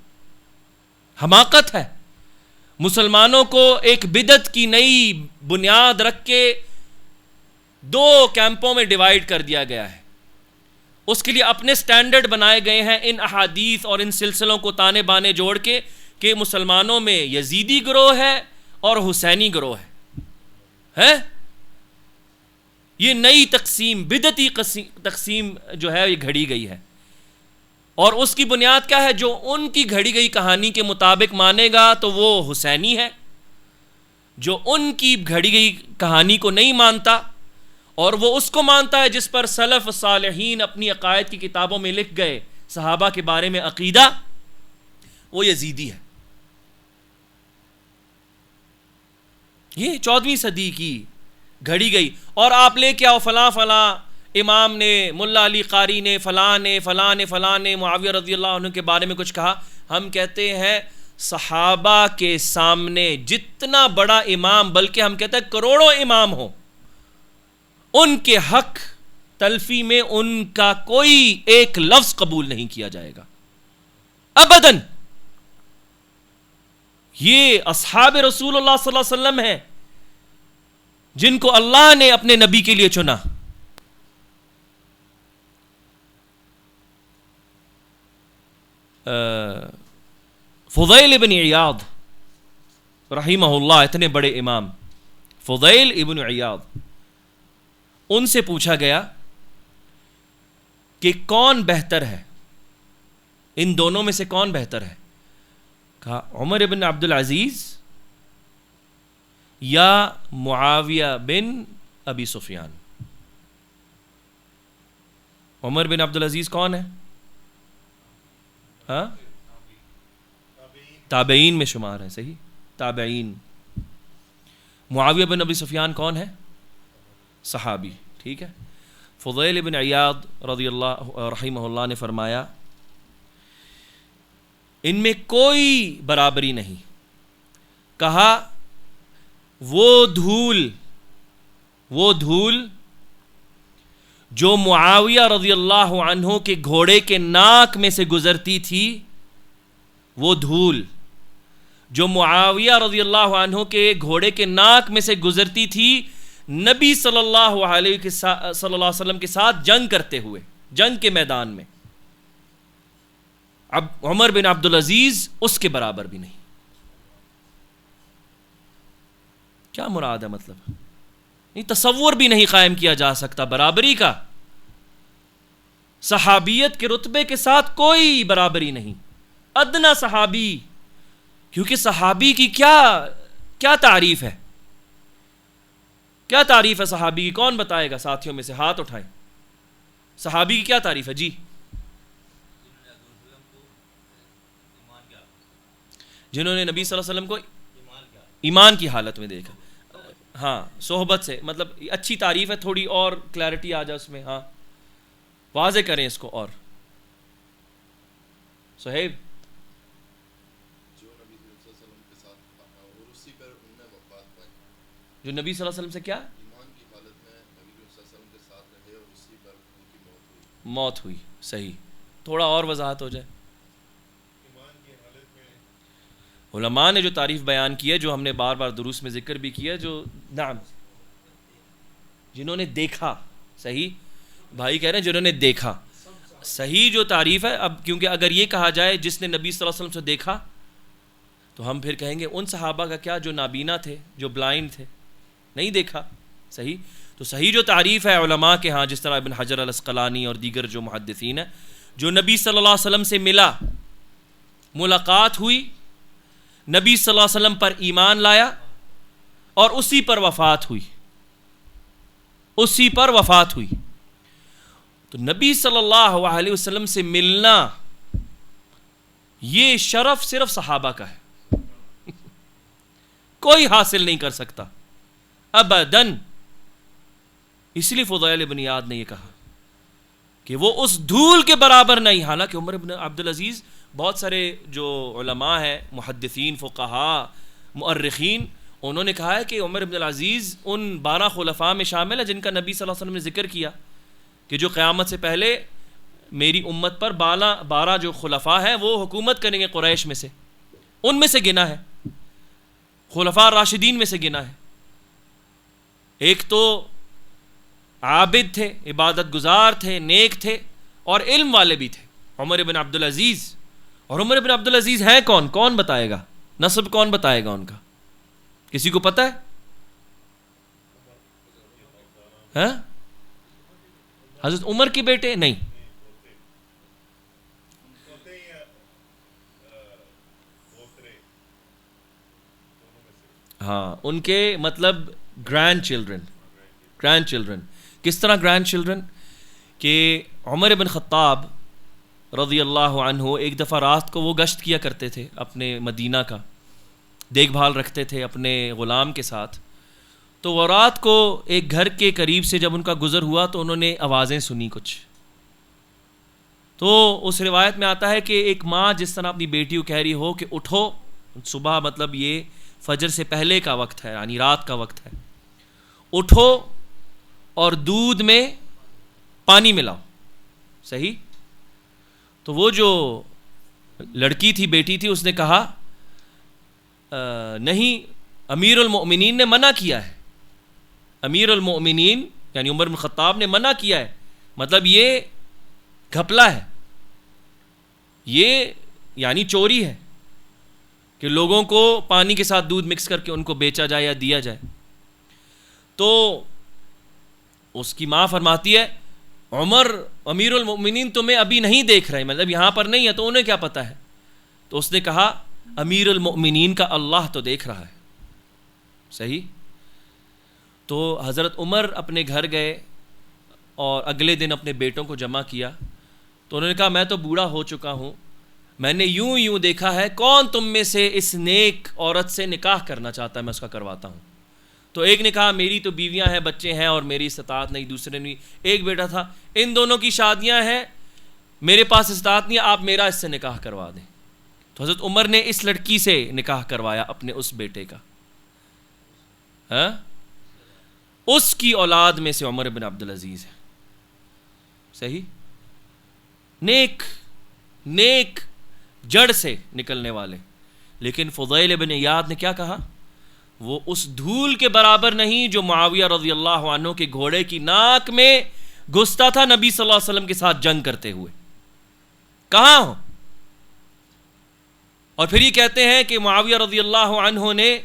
حماقت ہے. مسلمانوں کو ایک بدعت کی نئی بنیاد رکھ کے 2 کیمپوں میں ڈیوائیڈ کر دیا گیا ہے. اس کے لیے اپنے سٹینڈرڈ بنائے گئے ہیں ان احادیث اور ان سلسلوں کو تانے بانے جوڑ کے کہ مسلمانوں میں یزیدی گروہ ہے اور حسینی گروہ ہے. یہ نئی تقسیم، بدعتی تقسیم جو ہے یہ گھڑی گئی ہے. اور اس کی بنیاد کیا ہے؟ جو ان کی گھڑی گئی کہانی کے مطابق مانے گا تو وہ حسینی ہے، جو ان کی گھڑی گئی کہانی کو نہیں مانتا اور وہ اس کو مانتا ہے جس پر سلف صالحین اپنی عقائد کی کتابوں میں لکھ گئے صحابہ کے بارے میں عقیدہ، وہ یزیدی ہے. یہ 14ویں صدی کی گھڑی گئی. اور آپ لے کے آؤ فلاں فلاں امام نے، ملا علی قاری نے، فلاں نے، فلاں نے، فلاں نے معاویہ رضی اللہ عنہ کے بارے میں کچھ کہا. ہم کہتے ہیں صحابہ کے سامنے جتنا بڑا امام، بلکہ ہم کہتے ہیں کروڑوں امام ہو، ان کے حق تلفی میں ان کا کوئی ایک لفظ قبول نہیں کیا جائے گا ابداً. یہ اصحاب رسول اللہ صلی اللہ علیہ وسلم ہیں جن کو اللہ نے اپنے نبی کے لیے چنا. فضیل ابن عیاض رحمہ اللہ، اتنے بڑے امام فضیل ابن عیاض، ان سے پوچھا گیا کہ کون بہتر ہے، ان دونوں میں سے کون بہتر ہے؟ کہا عمر بن عبد العزیز یا معاویہ بن ابی سفیان. عمر بن عبد العزیز کون ہے؟ ہاں، تابعین میں شمار ہیں. صحیح، تابعین. معاویہ بن ابی سفیان کون ہے؟ صحابی. ٹھیک ہے. فضیل بن عیاض رضی اللہ رحمہ اللہ نے فرمایا ان میں کوئی برابری نہیں. کہا وہ دھول جو معاویہ رضی اللہ عنہ کے گھوڑے کے ناک میں سے گزرتی تھی، وہ دھول جو معاویہ رضی اللہ عنہ کے گھوڑے کے ناک میں سے گزرتی تھی، نبی صلی اللہ علیہ وسلم کے ساتھ جنگ کرتے ہوئے، جنگ کے میدان میں، اب عمر بن عبدالعزیز اس کے برابر بھی نہیں. کیا مراد ہے؟ مطلب تصور بھی نہیں قائم کیا جا سکتا برابری کا. صحابیت کے رتبے کے ساتھ کوئی برابری نہیں، ادنا صحابی. کیونکہ صحابی کی کیا تعریف ہے؟ کیا تعریف ہے صحابی کی؟ کون بتائے گا ساتھیوں میں سے؟ ہاتھ اٹھائیں. صحابی کی کیا تعریف ہے جی؟ جنہوں نے نبی صلی اللہ علیہ وسلم کو ایمان کی حالت میں دیکھا. ہاں، صحبت سے، مطلب اچھی تعریف ہے. تھوڑی اور کلیئرٹی آ جائے اس میں. ہاں واضح کریں اس کو. اور صہیب، جو نبی صلی اللہ علیہ وسلم سے کیا ایمان کی حالت میں نبی صلی اللہ علیہ وسلم کے ساتھ رہے اور اسی پر ان کی موت ہوئی. صحیح، تھوڑا اور وضاحت ہو جائے. ایمان کی حالت میں علماء نے جو تعریف بیان کی ہے، جو ہم نے بار بار دروس میں ذکر بھی کیا، جو نعم جنہوں نے دیکھا. صحیح بھائی کہہ رہے ہیں جنہوں نے دیکھا. صحیح جو تعریف ہے. اب کیونکہ اگر یہ کہا جائے جس نے نبی صلی اللہ علیہ وسلم سے دیکھا، تو ہم پھر کہیں گے ان صحابہ کا کیا جو نابینا تھے، جو بلائنڈ تھے، نہیں دیکھا. صحیح. تو صحیح جو تعریف ہے علماء کے ہاں، جس طرح ابن حجر الاسقلانی اور دیگر جو محدثین ہیں، جو نبی صلی اللہ علیہ وسلم سے ملا، ملاقات ہوئی، نبی صلی اللہ علیہ وسلم پر ایمان لایا اور اسی پر وفات ہوئی، اسی پر وفات ہوئی. تو نبی صلی اللہ علیہ وسلم سے ملنا، یہ شرف صرف صحابہ کا ہے، کوئی حاصل نہیں کر سکتا ابداً. اس لیے فضیل بن عیاض نے یہ کہا کہ وہ اس دھول کے برابر نہیں. حالانکہ عمر بن عبدالعزیز، بہت سارے جو علماء ہیں، محدثین، فقہاء، مؤرخین، انہوں نے کہا ہے کہ عمر بن العزیز ان 12 خلفاء میں شامل ہے جن کا نبی صلی اللہ علیہ وسلم نے ذکر کیا کہ جو قیامت سے پہلے میری امت پر 12 جو خلفاء ہیں وہ حکومت کریں گے قریش میں سے. ان میں سے گنا ہے، خلفاء راشدین میں سے گنا ہے. ایک تو عابد تھے، عبادت گزار تھے، نیک تھے اور علم والے بھی تھے، عمر بن عبدالعزیز. اور عمر بن عبدالعزیز ہیں کون؟ کون بتائے گا؟ نسب کون بتائے گا ان کا؟ کسی کو پتہ ہے؟ ہاں؟ حضرت عمر کے بیٹے نہیں. ہاں، ان کے مطلب گرینڈ چلڈرن. کس طرح گرینڈ چلڈرن؟ کہ عمر بن خطاب رضی اللہ عنہ ایک دفعہ رات کو وہ گشت کیا کرتے تھے اپنے مدینہ کا، دیکھ بھال رکھتے تھے اپنے غلام کے ساتھ. تو وہ رات کو ایک گھر کے قریب سے جب ان کا گزر ہوا تو انہوں نے آوازیں سنی کچھ. تو اس روایت میں آتا ہے کہ ایک ماں جس طرح اپنی بیٹی کو کہہ رہی ہو کہ اٹھو، صبح مطلب یہ فجر سے پہلے کا وقت ہے، یعنی رات کا وقت ہے، اٹھو اور دودھ میں پانی ملاؤ. صحیح. تو وہ جو لڑکی تھی، بیٹی تھی، اس نے کہا نہیں، امیر المؤمنین نے منع کیا ہے. امیر المؤمنین یعنی عمر بن خطاب نے منع کیا ہے، مطلب یہ گھپلا ہے، یہ یعنی چوری ہے کہ لوگوں کو پانی کے ساتھ دودھ مکس کر کے ان کو بیچا جائے یا دیا جائے. تو اس کی ماں فرماتی ہے عمر امیر المؤمنین تمہیں ابھی نہیں دیکھ رہے، مطلب یہاں پر نہیں ہے، تو انہیں کیا پتہ ہے؟ تو اس نے کہا امیر المؤمنین کا اللہ تو دیکھ رہا ہے. صحیح. تو حضرت عمر اپنے گھر گئے اور اگلے دن اپنے بیٹوں کو جمع کیا. تو انہوں نے کہا میں تو بوڑھا ہو چکا ہوں، میں نے یوں دیکھا ہے، کون تم میں سے اس نیک عورت سے نکاح کرنا چاہتا ہے، میں اس کا کرواتا ہوں. تو ایک نے کہا میری تو بیویاں ہیں، بچے ہیں اور میری استطاعت نہیں. دوسرے نے، ایک بیٹا تھا، ان دونوں کی شادیاں ہیں، میرے پاس استطاعت نہیں ہے، آپ میرا اس سے نکاح کروا دیں. تو حضرت عمر نے اس لڑکی سے نکاح کروایا اپنے اس بیٹے کا. ہاں، اس کی اولاد میں سے عمر بن عبدالعزیز ہے. صحیح. نیک جڑ سے نکلنے والے. لیکن فضیل بن عیاض نے کیا کہا؟ وہ اس دھول کے برابر نہیں جو معاویہ رضی اللہ عنہ کے گھوڑے کی ناک میں گھستا تھا نبی صلی اللہ علیہ وسلم کے ساتھ جنگ کرتے ہوئے. کہاں ہو؟ اور پھر یہ کہتے ہیں کہ معاویہ رضی اللہ عنہ نے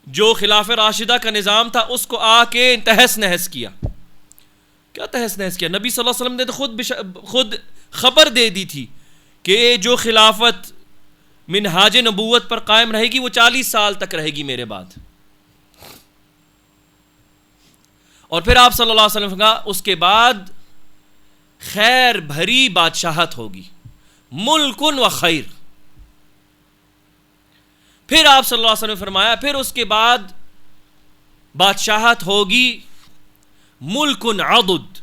جو خلافہ راشدہ کا نظام تھا اس کو آ کے تہس نہس کیا. کیا تہس نہس کیا؟ نبی صلی اللہ علیہ وسلم نے تو خود خبر دے دی تھی کہ جو خلافت منہاج نبوت پر قائم رہے گی وہ 40 سال تک رہے گی میرے بعد. اور پھر آپ صلی اللہ علیہ وسلم کا اس کے بعد خیر بھری بادشاہت ہوگی، ملک و خیر. پھر آپ صلی اللہ علیہ وسلم نے فرمایا پھر اس کے بعد بادشاہت ہوگی ملک عضد،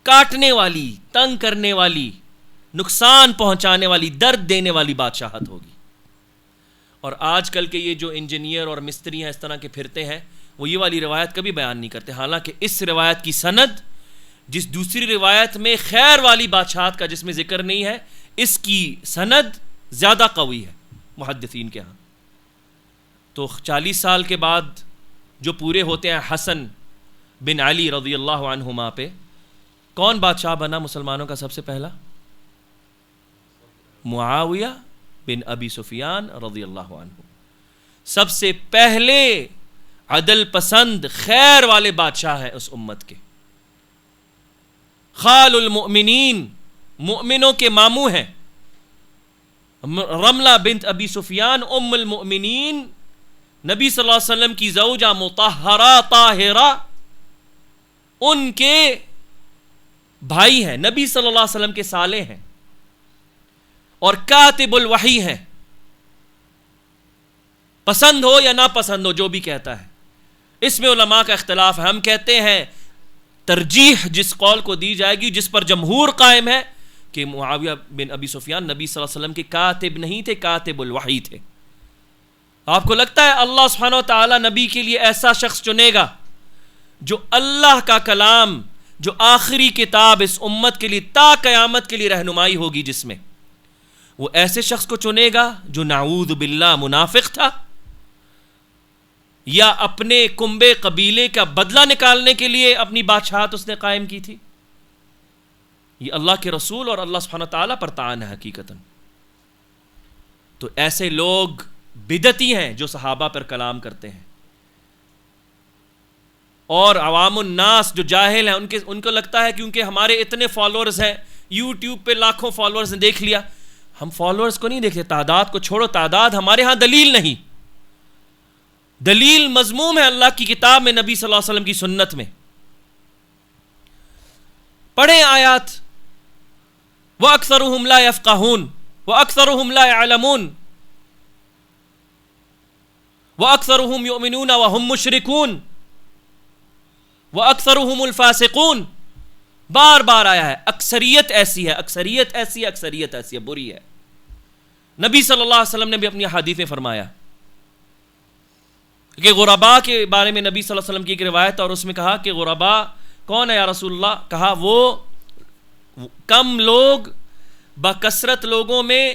کاٹنے والی، تنگ کرنے والی، نقصان پہنچانے والی، درد دینے والی بادشاہت ہوگی. اور آج کل کے یہ جو انجینئر اور مستری ہیں اس طرح کے پھرتے ہیں، وہ یہ والی روایت کبھی بیان نہیں کرتے، حالانکہ اس روایت کی سند جس دوسری روایت میں خیر والی بادشاہت کا جس میں ذکر نہیں ہے، اس کی سند زیادہ قوی ہے محدثین کے ہاں. تو 40 سال کے بعد جو پورے ہوتے ہیں حسن بن علی رضی اللہ عنہما پہ، کون بادشاہ بنا مسلمانوں کا سب سے پہلا؟ معاویہ بن ابی سفیان رضی اللہ عنہ. سب سے پہلے عدل پسند خیر والے بادشاہ ہیں اس امت کے. خال المؤمنین، مؤمنوں کے ماموں ہیں. رملہ بنت ابی سفیان ام المؤمنین، نبی صلی اللہ علیہ وسلم کی زوجہ مطہرہ طاہرہ، ان کے بھائی ہیں، نبی صلی اللہ علیہ وسلم کے سالے ہیں اور کاتب الوحی ہیں. پسند ہو یا نہ پسند ہو جو بھی کہتا ہے، اس میں علماء کا اختلاف ہے. ہم کہتے ہیں ترجیح جس قول کو دی جائے گی، جس پر جمہور قائم ہے، کہ معاویہ بن ابی سفیان نبی صلی اللہ علیہ وسلم کے کاتب نہیں تھے، کاتب الوحی تھے. آپ کو لگتا ہے اللہ سبحانہ و تعالی نبی کے لیے ایسا شخص چنے گا جو اللہ کا کلام، جو آخری کتاب اس امت کے لیے تا قیامت کے لیے رہنمائی ہوگی جس میں، وہ ایسے شخص کو چنے گا جو نعوذ باللہ منافق تھا، یا اپنے کنبے قبیلے کا بدلہ نکالنے کے لیے اپنی بادشاہت اس نے قائم کی تھی؟ یہ اللہ کے رسول اور اللہ سبحانہ تعالیٰ پر طعن ہے حقیقتاً. تو ایسے لوگ بدعتی ہیں جو صحابہ پر کلام کرتے ہیں، اور عوام الناس جو جاہل ہیں ان کو لگتا ہے کیونکہ ہمارے اتنے فالوورز ہیں، یوٹیوب پہ لاکھوں فالوورز نے دیکھ لیا. ہم فالوورز کو نہیں دیکھتے، تعداد کو چھوڑو، تعداد ہمارے ہاں دلیل نہیں. دلیل مضموم ہے اللہ کی کتاب میں، نبی صلی اللہ علیہ وسلم کی سنت میں. پڑھیں آیات. وَأَكْثَرُهُمْ لَا يَفْقَهُونَ وَأَكْثَرُهُمْ لَا يَعْلَمُونَ وَأَكْثَرُهُمْ يُؤْمِنُونَ وَهُمْ مُشْرِكُونَ وَأَكْثَرُهُمُ الْفَاسِقُونَ. بار بار آیا ہے، اکثریت ایسی ہے، اکثریت ایسی ہے، اکثریت ایسی ہے، بری ہے. نبی صلی اللہ علیہ وسلم نے بھی اپنی حدیث میں فرمایا کہ غرباء کے بارے میں نبی صلی اللہ علیہ وسلم کی ایک روایت، اور اس میں کہا کہ غرباء کون ہے یا رسول اللہ؟ کہا وہ کم لوگ بکثرت لوگوں میں،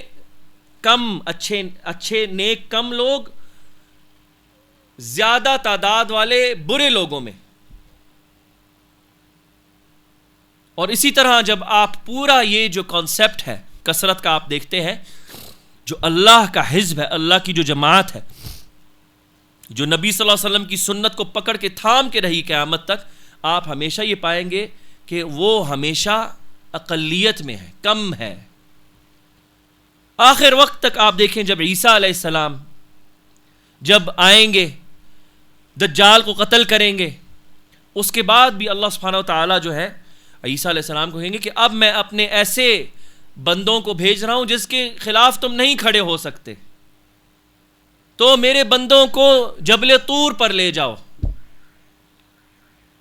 کم اچھے نیک کم لوگ، زیادہ تعداد والے برے لوگوں میں. اور اسی طرح جب آپ پورا یہ جو کانسیپٹ ہے کثرت کا آپ دیکھتے ہیں، جو اللہ کا حزب ہے، اللہ کی جو جماعت ہے، جو نبی صلی اللہ علیہ وسلم کی سنت کو پکڑ کے تھام کے رہی قیامت تک، آپ ہمیشہ یہ پائیں گے کہ وہ ہمیشہ اقلیت میں ہے، کم ہے. آخر وقت تک آپ دیکھیں جب عیسیٰ علیہ السلام جب آئیں گے، دجال کو قتل کریں گے، اس کے بعد بھی اللہ سبحانہ و تعالیٰ جو ہے عیسیٰ علیہ السلام کو کہیں گے کہ اب میں اپنے ایسے بندوں کو بھیج رہا ہوں جس کے خلاف تم نہیں کھڑے ہو سکتے، تو میرے بندوں کو جبل طور پر لے جاؤ.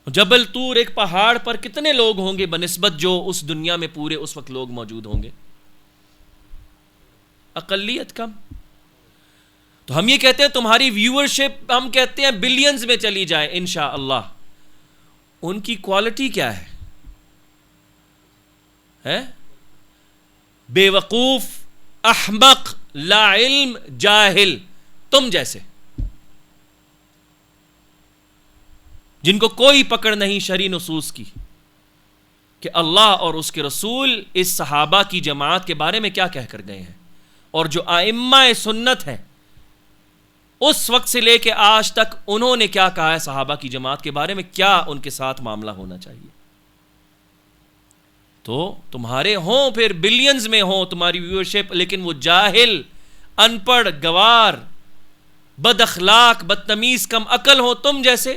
جبل طور ایک پہاڑ پر کتنے لوگ ہوں گے بنسبت جو اس دنیا میں پورے اس وقت لوگ موجود ہوں گے؟ اقلیت کم. تو ہم یہ کہتے ہیں تمہاری ویورشپ ہم کہتے ہیں بلینز میں چلی جائے انشاءاللہ. ان کی کوالٹی کیا ہے؟ بے وقوف، احمق، لا علم، جاہل، تم جیسے. جن کو کوئی پکڑ نہیں شرعی نصوص کی کہ اللہ اور اس کے رسول اس صحابہ کی جماعت کے بارے میں کیا کہہ کر گئے ہیں، اور جو ائمہ سنت ہیں اس وقت سے لے کے آج تک انہوں نے کیا کہا ہے صحابہ کی جماعت کے بارے میں، کیا ان کے ساتھ معاملہ ہونا چاہیے. تو تمہارے ہوں پھر بلینز میں ہوں تمہاری ویورشپ، لیکن وہ جاہل، ان پڑھ، گوار، بد اخلاق، بدتمیز، کم عقل ہو تم جیسے،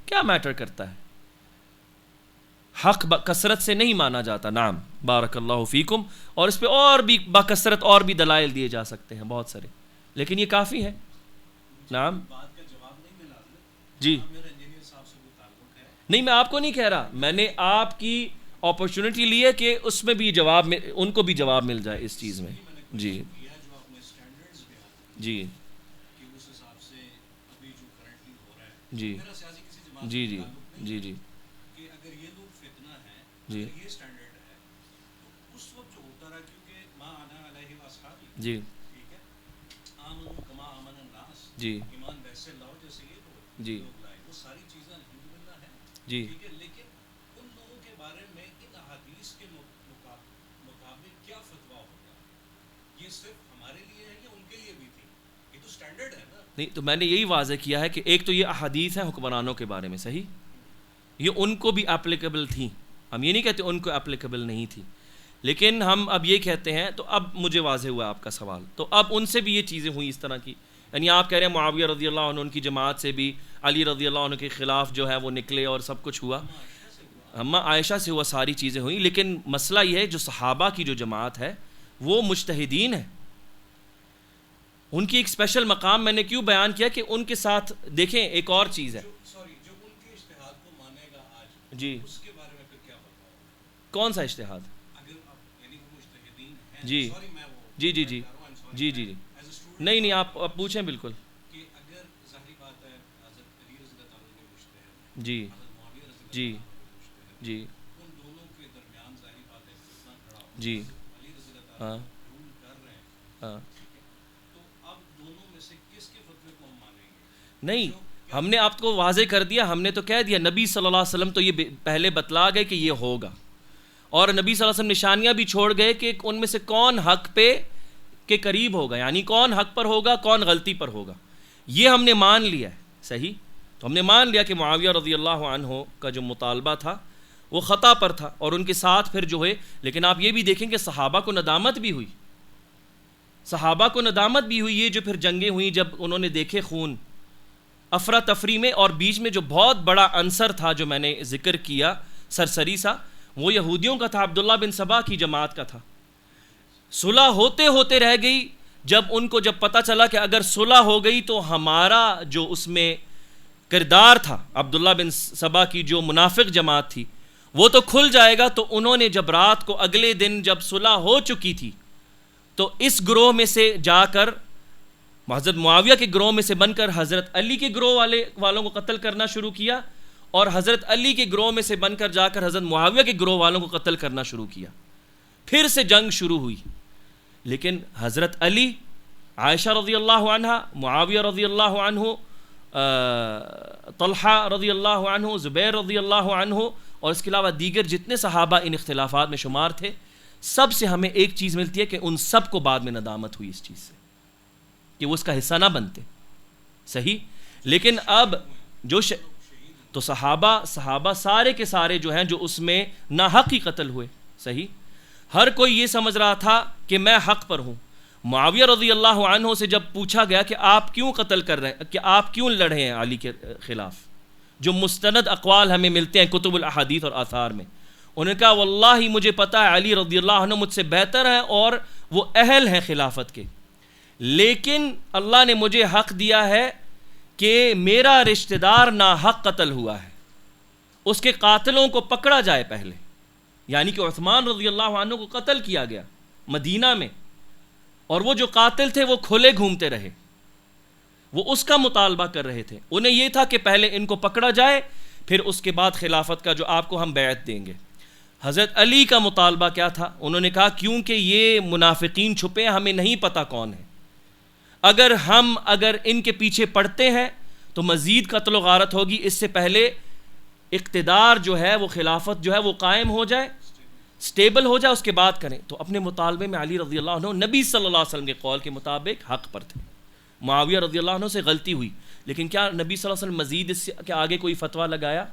کیا میٹر کرتا ہے؟ حق کثرت سے نہیں مانا جاتا. نعم بارک اللہ فیکم. اور اس پہ اور بھی بکثرت اور بھی دلائل دیے جا سکتے ہیں بہت سارے، لیکن یہ کافی ہے. نعم جی نہیں، میں آپ کو نہیں کہہ رہا، میں نے آپ کی اپرچونٹی لی ہے کہ اس میں بھی جواب میں ان کو بھی جواب مل جائے اس چیز میں. جی جی جی جی جی جی جی جی جی جی جی جی نہیں، تو میں نے یہی واضح کیا ہے کہ ایک تو یہ احادیث ہیں حکمرانوں کے بارے میں، صحیح، یہ ان کو بھی اپلیکیبل تھیں، ہم یہ نہیں کہتے ان کو اپلیکیبل نہیں تھی، لیکن ہم اب یہ کہتے ہیں. تو اب مجھے واضح ہوا آپ کا سوال. تو اب ان سے بھی یہ چیزیں ہوئیں اس طرح کی، یعنی آپ کہہ رہے ہیں معاویہ رضی اللہ عنہ ان کی جماعت سے بھی علی رضی اللہ عنہ کے خلاف جو ہے وہ نکلے اور سب کچھ ہوا، اماں عائشہ سے ہوا، ساری چیزیں ہوئیں. لیکن مسئلہ یہ ہے جو صحابہ کی جو جماعت ہے وہ مجتہدین ہے، ان کی ایک اسپیشل مقام میں نے کیوں بیان کیا کہ ان کے ساتھ دیکھیں ایک اور چیز ہے. جی کون سا اشتہاد؟ جی جی جی جی جی جی نہیں نہیں، آپ پوچھیں بالکل. جی جی جی جی ہاں ہاں نہیں، ہم نے آپ کو واضح کر دیا، ہم نے تو کہہ دیا نبی صلی اللہ علیہ وسلم تو یہ پہلے بتلا گئے کہ یہ ہوگا، اور نبی صلی اللہ علیہ وسلم نشانیاں بھی چھوڑ گئے کہ ان میں سے کون حق پہ کے قریب ہوگا، یعنی کون حق پر ہوگا کون غلطی پر ہوگا. یہ ہم نے مان لیا ہے، صحیح. تو ہم نے مان لیا کہ معاویہ رضی اللہ عنہ کا جو مطالبہ تھا وہ خطا پر تھا، اور ان کے ساتھ پھر جو ہے، لیکن آپ یہ بھی دیکھیں کہ صحابہ کو ندامت بھی ہوئی، صحابہ کو ندامت بھی ہوئی. یہ جو پھر جنگیں ہوئیں جب انہوں نے دیکھے خون، افراتفری میں، اور بیچ میں جو بہت بڑا عنصر تھا جو میں نے ذکر کیا سرسری سا، وہ یہودیوں کا تھا، عبداللہ بن سبا کی جماعت کا تھا. صلح ہوتے ہوتے رہ گئی، جب ان کو جب پتہ چلا کہ اگر صلح ہو گئی تو ہمارا جو اس میں کردار تھا عبداللہ بن سبا کی جو منافق جماعت تھی وہ تو کھل جائے گا. تو انہوں نے جب رات کو اگلے دن جب صلح ہو چکی تھی تو اس گروہ میں سے جا کر حضرت معاویہ کے گروہ میں سے بن کر حضرت علی کے گروہ والوں کو قتل کرنا شروع کیا، اور حضرت علی کے گروہ میں سے بن کر جا کر حضرت معاویہ کے گروہ والوں کو قتل کرنا شروع کیا. پھر سے جنگ شروع ہوئی. لیکن حضرت علی، عائشہ رضی اللہ عنہ، معاویہ رضی اللہ عنہ، طلحہ رضی اللہ عنہ، زبیر رضی اللہ عنہ، اور اس کے علاوہ دیگر جتنے صحابہ ان اختلافات میں شمار تھے، سب سے ہمیں ایک چیز ملتی ہے کہ ان سب کو بعد میں ندامت ہوئی اس چیز سے کہ وہ اس کا حصہ نہ بنتے، صحیح. لیکن اب جو تو صحابہ سارے کے سارے جو ہیں جو اس میں ناحق ہی قتل ہوئے، صحیح. ہر کوئی یہ سمجھ رہا تھا کہ میں حق پر ہوں. معاویہ رضی اللہ عنہ سے جب پوچھا گیا کہ آپ کیوں قتل کر رہے ہیں، کہ آپ کیوں لڑے ہیں علی کے خلاف، جو مستند اقوال ہمیں ملتے ہیں کتب الاحادیث اور آثار میں، انہوں نے کہا واللہ مجھے پتہ ہے علی رضی اللہ عنہ مجھ سے بہتر ہے اور وہ اہل ہیں خلافت کے، لیکن اللہ نے مجھے حق دیا ہے کہ میرا رشتہ دار ناحق قتل ہوا ہے، اس کے قاتلوں کو پکڑا جائے پہلے. یعنی کہ عثمان رضی اللہ عنہ کو قتل کیا گیا مدینہ میں، اور وہ جو قاتل تھے وہ کھلے گھومتے رہے، وہ اس کا مطالبہ کر رہے تھے. انہیں یہ تھا کہ پہلے ان کو پکڑا جائے، پھر اس کے بعد خلافت کا جو آپ کو ہم بیعت دیں گے. حضرت علی کا مطالبہ کیا تھا؟ انہوں نے کہا کیونکہ یہ منافقین چھپے ہیں، ہمیں نہیں پتہ کون ہے، اگر ان کے پیچھے پڑتے ہیں تو مزید قتل و غارت ہوگی. اس سے پہلے اقتدار جو ہے وہ خلافت جو ہے وہ قائم ہو جائے, سٹیبل ہو جائے, اس کے بعد کریں. تو اپنے مطالبے میں علی رضی اللہ عنہ نبی صلی اللہ علیہ وسلم کے قول کے مطابق حق پر تھے. معاویہ رضی اللہ عنہ سے غلطی ہوئی, لیکن کیا نبی صلی اللہ علیہ وسلم مزید اس کے آگے کوئی فتویٰ لگایا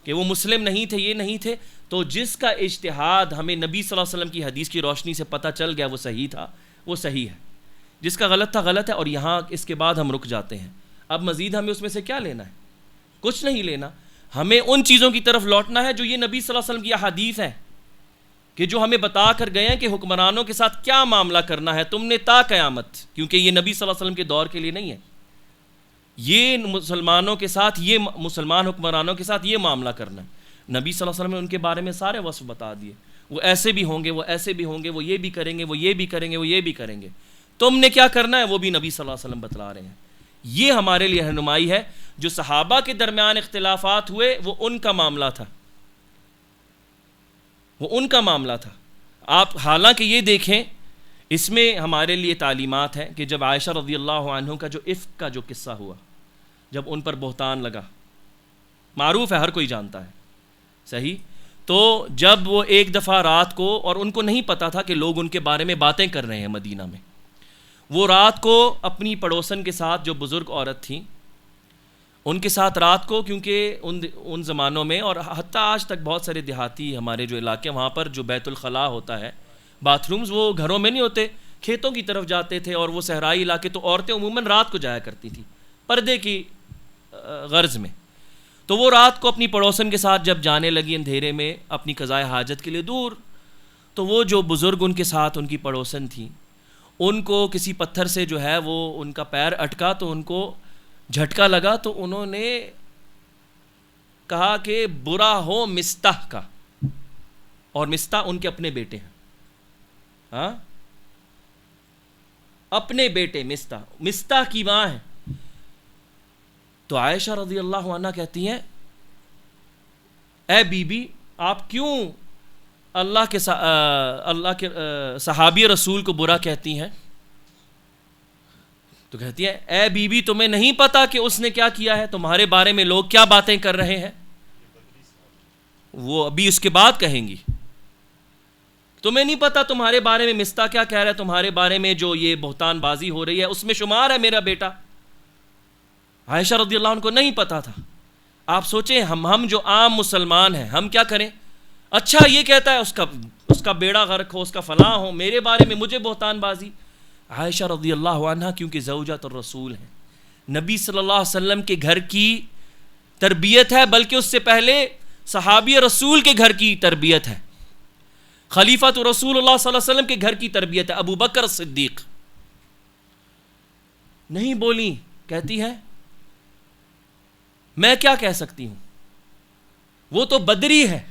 کہ وہ مسلم نہیں تھے, یہ نہیں تھے؟ تو جس کا اجتہاد ہمیں نبی صلی اللہ علیہ وسلم کی حدیث کی روشنی سے پتہ چل گیا وہ صحیح تھا, وہ صحیح ہے. جس کا غلط تھا غلط ہے. اور یہاں اس کے بعد ہم رک جاتے ہیں. اب مزید ہمیں اس میں سے کیا لینا ہے؟ کچھ نہیں لینا. ہمیں ان چیزوں کی طرف لوٹنا ہے جو یہ نبی صلی اللہ علیہ وسلم کی احادیث ہیں, کہ جو ہمیں بتا کر گئے ہیں کہ حکمرانوں کے ساتھ کیا معاملہ کرنا ہے تم نے تا قیامت. کیونکہ یہ نبی صلی اللہ علیہ وسلم کے دور کے لیے نہیں ہے, یہ مسلمانوں کے ساتھ, یہ مسلمان حکمرانوں کے ساتھ یہ معاملہ کرنا ہے. نبی صلی اللہ علیہ وسلم نے ان کے بارے میں سارے وصف بتا دیے, وہ ایسے بھی ہوں گے, وہ ایسے بھی ہوں گے, وہ یہ بھی کریں گے, وہ یہ بھی کریں گے, وہ یہ بھی کریں گے. تم نے کیا کرنا ہے وہ بھی نبی صلی اللہ علیہ وسلم بتلا رہے ہیں. یہ ہمارے لیے رہنمائی ہے. جو صحابہ کے درمیان اختلافات ہوئے وہ ان کا معاملہ تھا, وہ ان کا معاملہ تھا. آپ حالانکہ یہ دیکھیں اس میں ہمارے لیے تعلیمات ہیں کہ جب عائشہ رضی اللہ عنہ کا جو افک کا جو قصہ ہوا, جب ان پر بہتان لگا, معروف ہے, ہر کوئی جانتا ہے, صحیح. تو جب وہ ایک دفعہ رات کو, اور ان کو نہیں پتا تھا کہ لوگ ان کے بارے میں باتیں کر رہے ہیں مدینہ میں, وہ رات کو اپنی پڑوسن کے ساتھ, جو بزرگ عورت تھیں ان کے ساتھ رات کو, کیونکہ ان زمانوں میں اور حتیٰ آج تک بہت سارے دیہاتی ہمارے جو علاقے وہاں پر جو بیت الخلاء ہوتا ہے, باتھ رومز وہ گھروں میں نہیں ہوتے, کھیتوں کی طرف جاتے تھے. اور وہ صحرائی علاقے, تو عورتیں عموماً رات کو جایا کرتی تھیں پردے کی غرض میں. تو وہ رات کو اپنی پڑوسن کے ساتھ جب جانے لگی اندھیرے میں اپنی قضائے حاجت کے لیے دور, تو وہ جو بزرگ ان کے ساتھ ان کی پڑوسن تھیں, ان کو کسی پتھر سے جو ہے وہ ان کا پیر اٹکا, تو ان کو جھٹکا لگا, تو انہوں نے کہا کہ برا ہو مستح کا. اور مستح ان کے اپنے بیٹے ہیں, ہاں اپنے بیٹے مستح کی ماں ہے. تو عائشہ رضی اللہ عنہ کہتی ہیں اے بی بی آپ کیوں اللہ کے صحابی رسول کو برا کہتی ہیں؟ تو کہتی ہے اے بی بی تمہیں نہیں پتا کہ اس نے کیا کیا ہے, تمہارے بارے میں لوگ کیا باتیں کر رہے ہیں؟ وہ ابھی اس کے بعد کہیں گی. تمہیں نہیں پتا تمہارے بارے میں مستح کیا کہہ رہا ہے, تمہارے بارے میں جو یہ بہتان بازی ہو رہی ہے اس میں شمار ہے میرا بیٹا. عائشہ رضی اللہ عنہ کو نہیں پتا تھا. آپ سوچیں ہم جو عام مسلمان ہیں ہم کیا کریں؟ اچھا یہ کہتا ہے اس کا بیڑا غرق ہو, اس کا فلاں ہو, میرے بارے میں مجھے بہتان بازی. عائشہ رضی اللہ عنہ کیونکہ زوجۃ الرسول ہیں, نبی صلی اللہ علیہ وسلم کے گھر کی تربیت ہے, بلکہ اس سے پہلے صحابی رسول کے گھر کی تربیت ہے, خلیفۃ رسول اللہ صلی اللہ علیہ وسلم کے گھر کی تربیت ہے, ابو بکر صدیق. نہیں بولی, کہتی ہے میں کیا کہہ سکتی ہوں, وہ تو بدری ہے,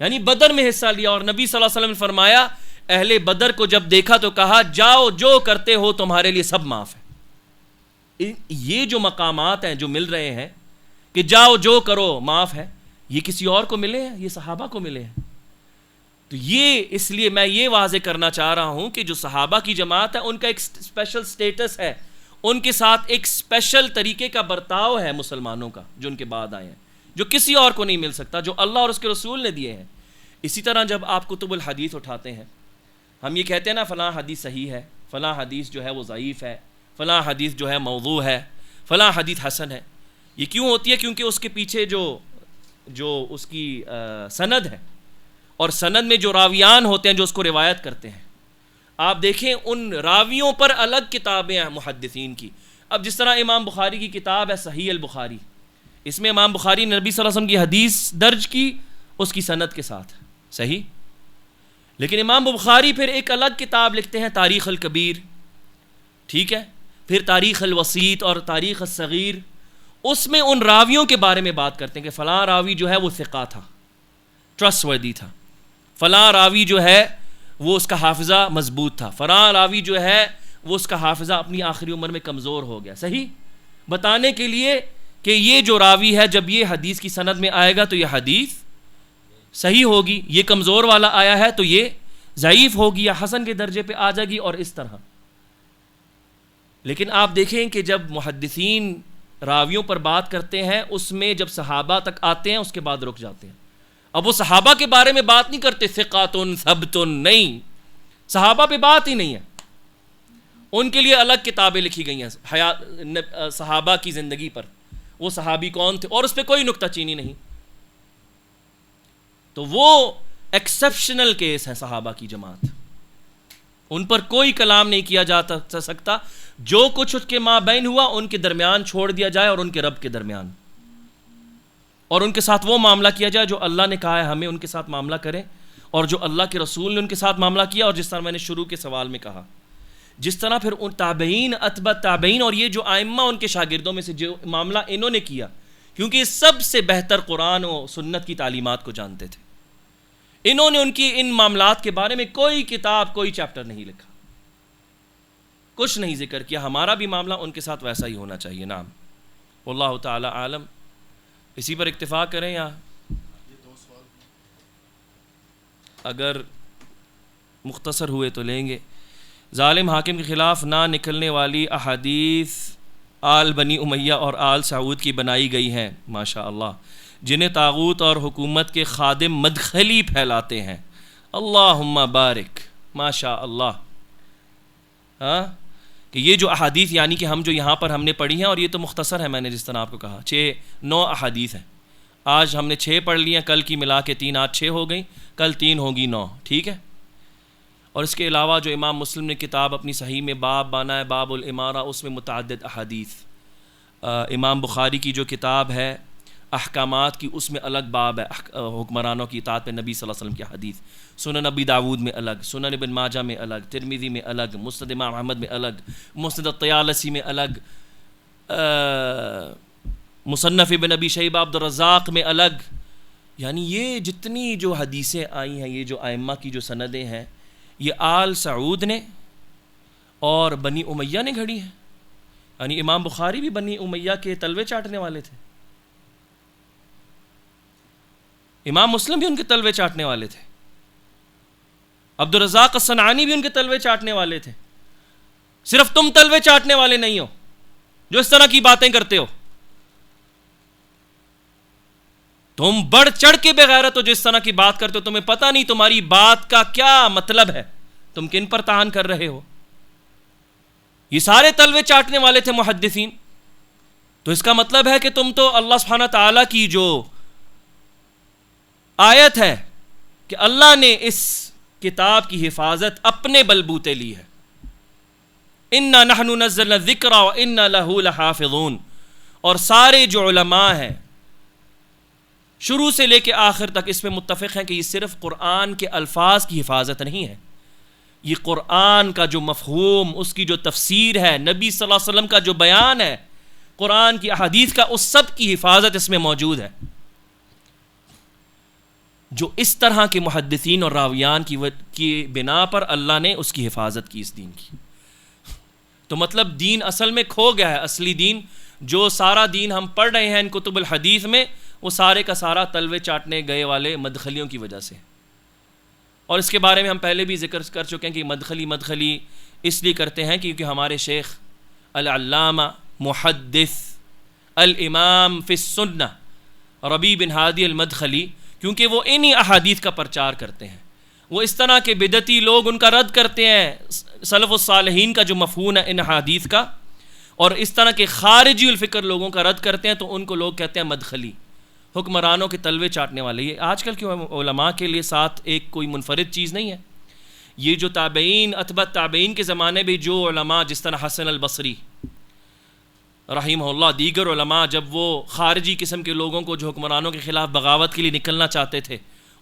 یعنی بدر میں حصہ لیا. اور نبی صلی اللہ علیہ وسلم نے فرمایا اہل بدر کو جب دیکھا تو کہا جاؤ جو کرتے ہو تمہارے لیے سب معاف ہے. یہ جو مقامات ہیں جو مل رہے ہیں کہ جاؤ جو کرو معاف ہے, یہ کسی اور کو ملے ہیں؟ یہ صحابہ کو ملے ہیں. تو یہ اس لیے میں یہ واضح کرنا چاہ رہا ہوں کہ جو صحابہ کی جماعت ہے ان کا ایک اسپیشل سٹیٹس ہے, ان کے ساتھ ایک اسپیشل طریقے کا برتاؤ ہے مسلمانوں کا جو ان کے بعد آئے ہیں, جو کسی اور کو نہیں مل سکتا, جو اللہ اور اس کے رسول نے دیے ہیں. اسی طرح جب آپ کتب الحدیث اٹھاتے ہیں, ہم یہ کہتے ہیں نا فلاں حدیث صحیح ہے, فلاں حدیث جو ہے وہ ضعیف ہے, فلاں حدیث جو ہے موضوع ہے, فلاں حدیث حسن ہے. یہ کیوں ہوتی ہے؟ کیونکہ اس کے پیچھے جو اس کی سند ہے, اور سند میں جو راویان ہوتے ہیں جو اس کو روایت کرتے ہیں, آپ دیکھیں ان راویوں پر الگ کتابیں ہیں محدثین کی. اب جس طرح امام بخاری کی کتاب ہے صحیح البخاری, اس میں امام بخاری نے نبی صلی اللہ علیہ وسلم کی حدیث درج کی اس کی سند کے ساتھ, صحیح. لیکن امام بخاری پھر ایک الگ کتاب لکھتے ہیں تاریخ الکبیر, ٹھیک ہے, پھر تاریخ الوسیط اور تاریخ الصغیر. اس میں ان راویوں کے بارے میں بات کرتے ہیں کہ فلاں راوی جو ہے وہ ثقہ تھا, ٹرسٹ وردی تھا, فلاں راوی جو ہے وہ اس کا حافظہ مضبوط تھا, فلاں راوی جو ہے وہ اس کا حافظہ اپنی آخری عمر میں کمزور ہو گیا, صحیح, بتانے کے لیے کہ یہ جو راوی ہے جب یہ حدیث کی سند میں آئے گا تو یہ حدیث صحیح ہوگی, یہ کمزور والا آیا ہے تو یہ ضعیف ہوگی یا حسن کے درجے پہ آ جائے گی, اور اس طرح. لیکن آپ دیکھیں کہ جب محدثین راویوں پر بات کرتے ہیں اس میں جب صحابہ تک آتے ہیں اس کے بعد رک جاتے ہیں. اب وہ صحابہ کے بارے میں بات نہیں کرتے ثقاتن ثبتن، نہیں، صحابہ پہ بات ہی نہیں ہے. ان کے لیے الگ کتابیں لکھی گئی ہیں صحابہ کی زندگی پر، وہ صحابی کون تھے، اور اس پہ کوئی نکتہ چینی نہیں. تو وہ ایکسیپشنل کیس ہے صحابہ کی جماعت، ان پر کوئی کلام نہیں کیا جا سکتا. جو کچھ اس کے مابین ہوا ان کے درمیان چھوڑ دیا جائے اور ان کے رب کے درمیان، اور ان کے ساتھ وہ معاملہ کیا جائے جو اللہ نے کہا ہے ہمیں ان کے ساتھ معاملہ کریں، اور جو اللہ کے رسول نے ان کے ساتھ معاملہ کیا. اور جس طرح میں نے شروع کے سوال میں کہا، جس طرح پھر ان تابعین اتباع تابعین اور یہ جو ائمہ ان کے شاگردوں میں سے جو معاملہ انہوں نے کیا، کیونکہ یہ سب سے بہتر قرآن و سنت کی تعلیمات کو جانتے تھے، انہوں نے ان کی ان معاملات کے بارے میں کوئی کتاب کوئی چیپٹر نہیں لکھا، کچھ نہیں ذکر کیا. ہمارا بھی معاملہ ان کے ساتھ ویسا ہی ہونا چاہیے. نعم واللہ تعالی عالم. اسی پر اکتفا کریں یا اگر مختصر ہوئے تو لیں گے. ظالم حاکم کے خلاف نہ نکلنے والی احادیث آل بنی امیہ اور آل سعود کی بنائی گئی ہیں ماشاء اللہ، جنہیں طاغوت اور حکومت کے خادم مدخلی پھیلاتے ہیں. اللہم بارک، ماشاء اللہ. ہاں کہ یہ جو احادیث یعنی کہ ہم جو یہاں پر ہم نے پڑھی ہیں، اور یہ تو مختصر ہے، میں نے جس طرح آپ کو کہا 9 احادیث ہیں. آج ہم نے 6 پڑھ لی ہیں، کل کی ملا کے 3، آج 6 ہو گئی، کل 3 ہوگی 9. ٹھیک ہے. اور اس کے علاوہ جو امام مسلم نے کتاب اپنی صحیح میں باب بانا ہے، باب الامارہ، اس میں متعدد احادیث. امام بخاری کی جو کتاب ہے احکامات کی، اس میں الگ باب ہے حکمرانوں کی اطاعت پہ نبی صلی اللہ علیہ وسلم کی حدیث. سنن نبی داود میں الگ، سنن ابن ماجہ میں الگ، ترمذی میں الگ، مسند امام احمد میں الگ، مسند الطیالسی میں الگ، مصنف ابن ابی شیبہ عبد الرزاق میں الگ. یعنی یہ جتنی جو حدیثیں آئی ہیں، یہ جو ائمہ کی جو سندیں ہیں، یہ آل سعود نے اور بنی امیہ نے گھڑی ہیں. یعنی امام بخاری بھی بنی امیہ کے تلوے چاٹنے والے تھے، امام مسلم بھی ان کے تلوے چاٹنے والے تھے، عبد الرزاق الصنعانی بھی ان کے تلوے چاٹنے والے تھے. صرف تم تلوے چاٹنے والے نہیں ہو جو اس طرح کی باتیں کرتے ہو، تم بڑھ چڑھ کے بغیرت ہو جو اس طرح کی بات کرتے ہو. تمہیں پتہ نہیں تمہاری بات کا کیا مطلب ہے، تم کن پر طعن کر رہے ہو. یہ سارے تلوے چاٹنے والے تھے محدثین. تو اس کا مطلب ہے کہ تم تو اللہ سبحانہ تعالیٰ کی جو آیت ہے کہ اللہ نے اس کتاب کی حفاظت اپنے بلبوتے لی ہے، اِنَّا نَحْنُ نَزَّلْنَا الذِّكْرَ وَإِنَّا لَهُ لَحَافِظُونَ. اور سارے جو علماء ہیں شروع سے لے کے آخر تک اس میں متفق ہیں کہ یہ صرف قرآن کے الفاظ کی حفاظت نہیں ہے، یہ قرآن کا جو مفہوم، اس کی جو تفسیر ہے، نبی صلی اللہ علیہ وسلم کا جو بیان ہے، قرآن کی احادیث کا، اس سب کی حفاظت اس میں موجود ہے. جو اس طرح کے محدثین اور راویان کی بنا پر اللہ نے اس کی حفاظت کی اس دین کی. تو مطلب دین اصل میں کھو گیا ہے. اصلی دین جو سارا دین ہم پڑھ رہے ہیں ان کتب الحدیث میں، وہ سارے کا سارا تلوے چاٹنے گئے والے مدخلیوں کی وجہ سے. اور اس کے بارے میں ہم پہلے بھی ذکر کر چکے ہیں کہ مدخلی اس لیے کرتے ہیں کیونکہ ہمارے شیخ العلامہ محدث الامام فی السنہ ربیع بن ہادی المدخلی، کیونکہ وہ انہی احادیث کا پرچار کرتے ہیں. وہ اس طرح کے بدعتی لوگ ان کا رد کرتے ہیں، سلف الصالحین کا جو مفہوم ہے ان احادیث کا، اور اس طرح کے خارجی الفکر لوگوں کا رد کرتے ہیں، تو ان کو لوگ کہتے ہیں مدخلی، حکمرانوں کے تلوے چاٹنے والے. یہ آج کل کے علماء کے لیے ساتھ ایک کوئی منفرد چیز نہیں ہے. یہ جو تابعین اتباع تابعین کے زمانے میں جو علماء جس طرح حسن البصری رحمہ اللہ، دیگر علماء، جب وہ خارجی قسم کے لوگوں کو جو حکمرانوں کے خلاف بغاوت کے لیے نکلنا چاہتے تھے،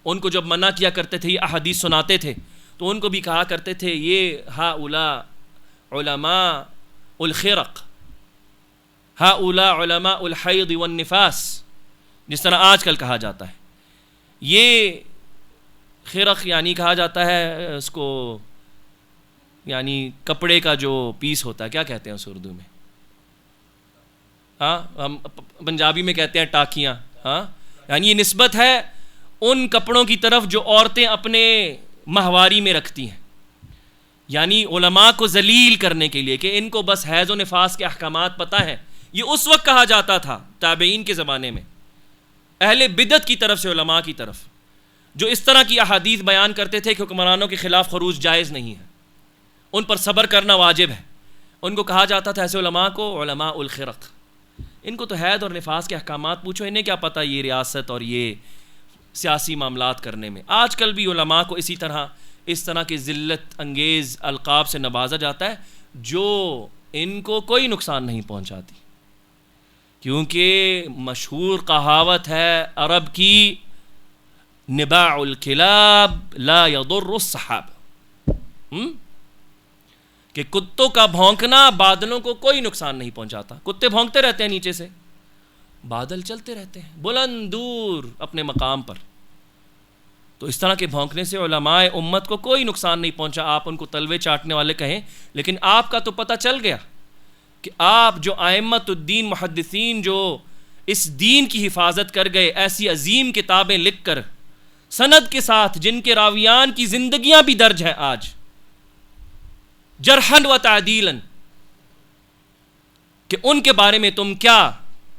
ان کو جب منع کیا کرتے تھے، یہ احادیث سناتے تھے، تو ان کو بھی کہا کرتے تھے یہ ہؤلاء علماء الخرق، ہؤلاء علماء الحیض والنفاس، جس طرح آج کل کہا جاتا ہے. یہ خرق یعنی کہا جاتا ہے اس کو، یعنی کپڑے کا جو پیس ہوتا ہے، کیا کہتے ہیں اس اردو میں؟ ہاں ہم پنجابی میں کہتے ہیں ٹاکیاں. ہاں یعنی یہ نسبت ہے ان کپڑوں کی طرف جو عورتیں اپنے ماہواری میں رکھتی ہیں، یعنی علماء کو ذلیل کرنے کے لیے کہ ان کو بس حیض و نفاس کے احکامات پتہ ہیں، یہ اس وقت کہا جاتا تھا تابعین کے زمانے میں اہل بدعت کی طرف سے، علماء کی طرف، جو اس طرح کی احادیث بیان کرتے تھے کہ حکمرانوں کے خلاف خروج جائز نہیں ہے، ان پر صبر کرنا واجب ہے. ان کو کہا جاتا تھا ایسے علماء کو علماء الخرق. ان کو تو حید اور نفاس کے احکامات پوچھو، انہیں کیا پتہ یہ ریاست اور یہ سیاسی معاملات کرنے میں. آج کل بھی علماء کو اس طرح کے ذلت انگیز القاب سے نوازا جاتا ہے جو ان کو کوئی نقصان نہیں پہنچاتی، کیونکہ مشہور کہاوت ہے عرب کی، نباع الکلاب لا یضر السحاب، کہ کتوں کا بھونکنا بادلوں کو کوئی نقصان نہیں پہنچاتا. کتے بھونکتے رہتے ہیں نیچے سے، بادل چلتے رہتے ہیں بلند دور اپنے مقام پر. تو اس طرح کے بھونکنے سے علماء امت کو کوئی نقصان نہیں پہنچا. آپ ان کو تلوے چاٹنے والے کہیں، لیکن آپ کا تو پتہ چل گیا کہ آپ جو ائمۃ الدین محدثین جو اس دین کی حفاظت کر گئے، ایسی عظیم کتابیں لکھ کر سند کے ساتھ، جن کے راویان کی زندگیاں بھی درج ہیں آج جرحاً و تعدیلاً، کہ ان کے بارے میں تم کیا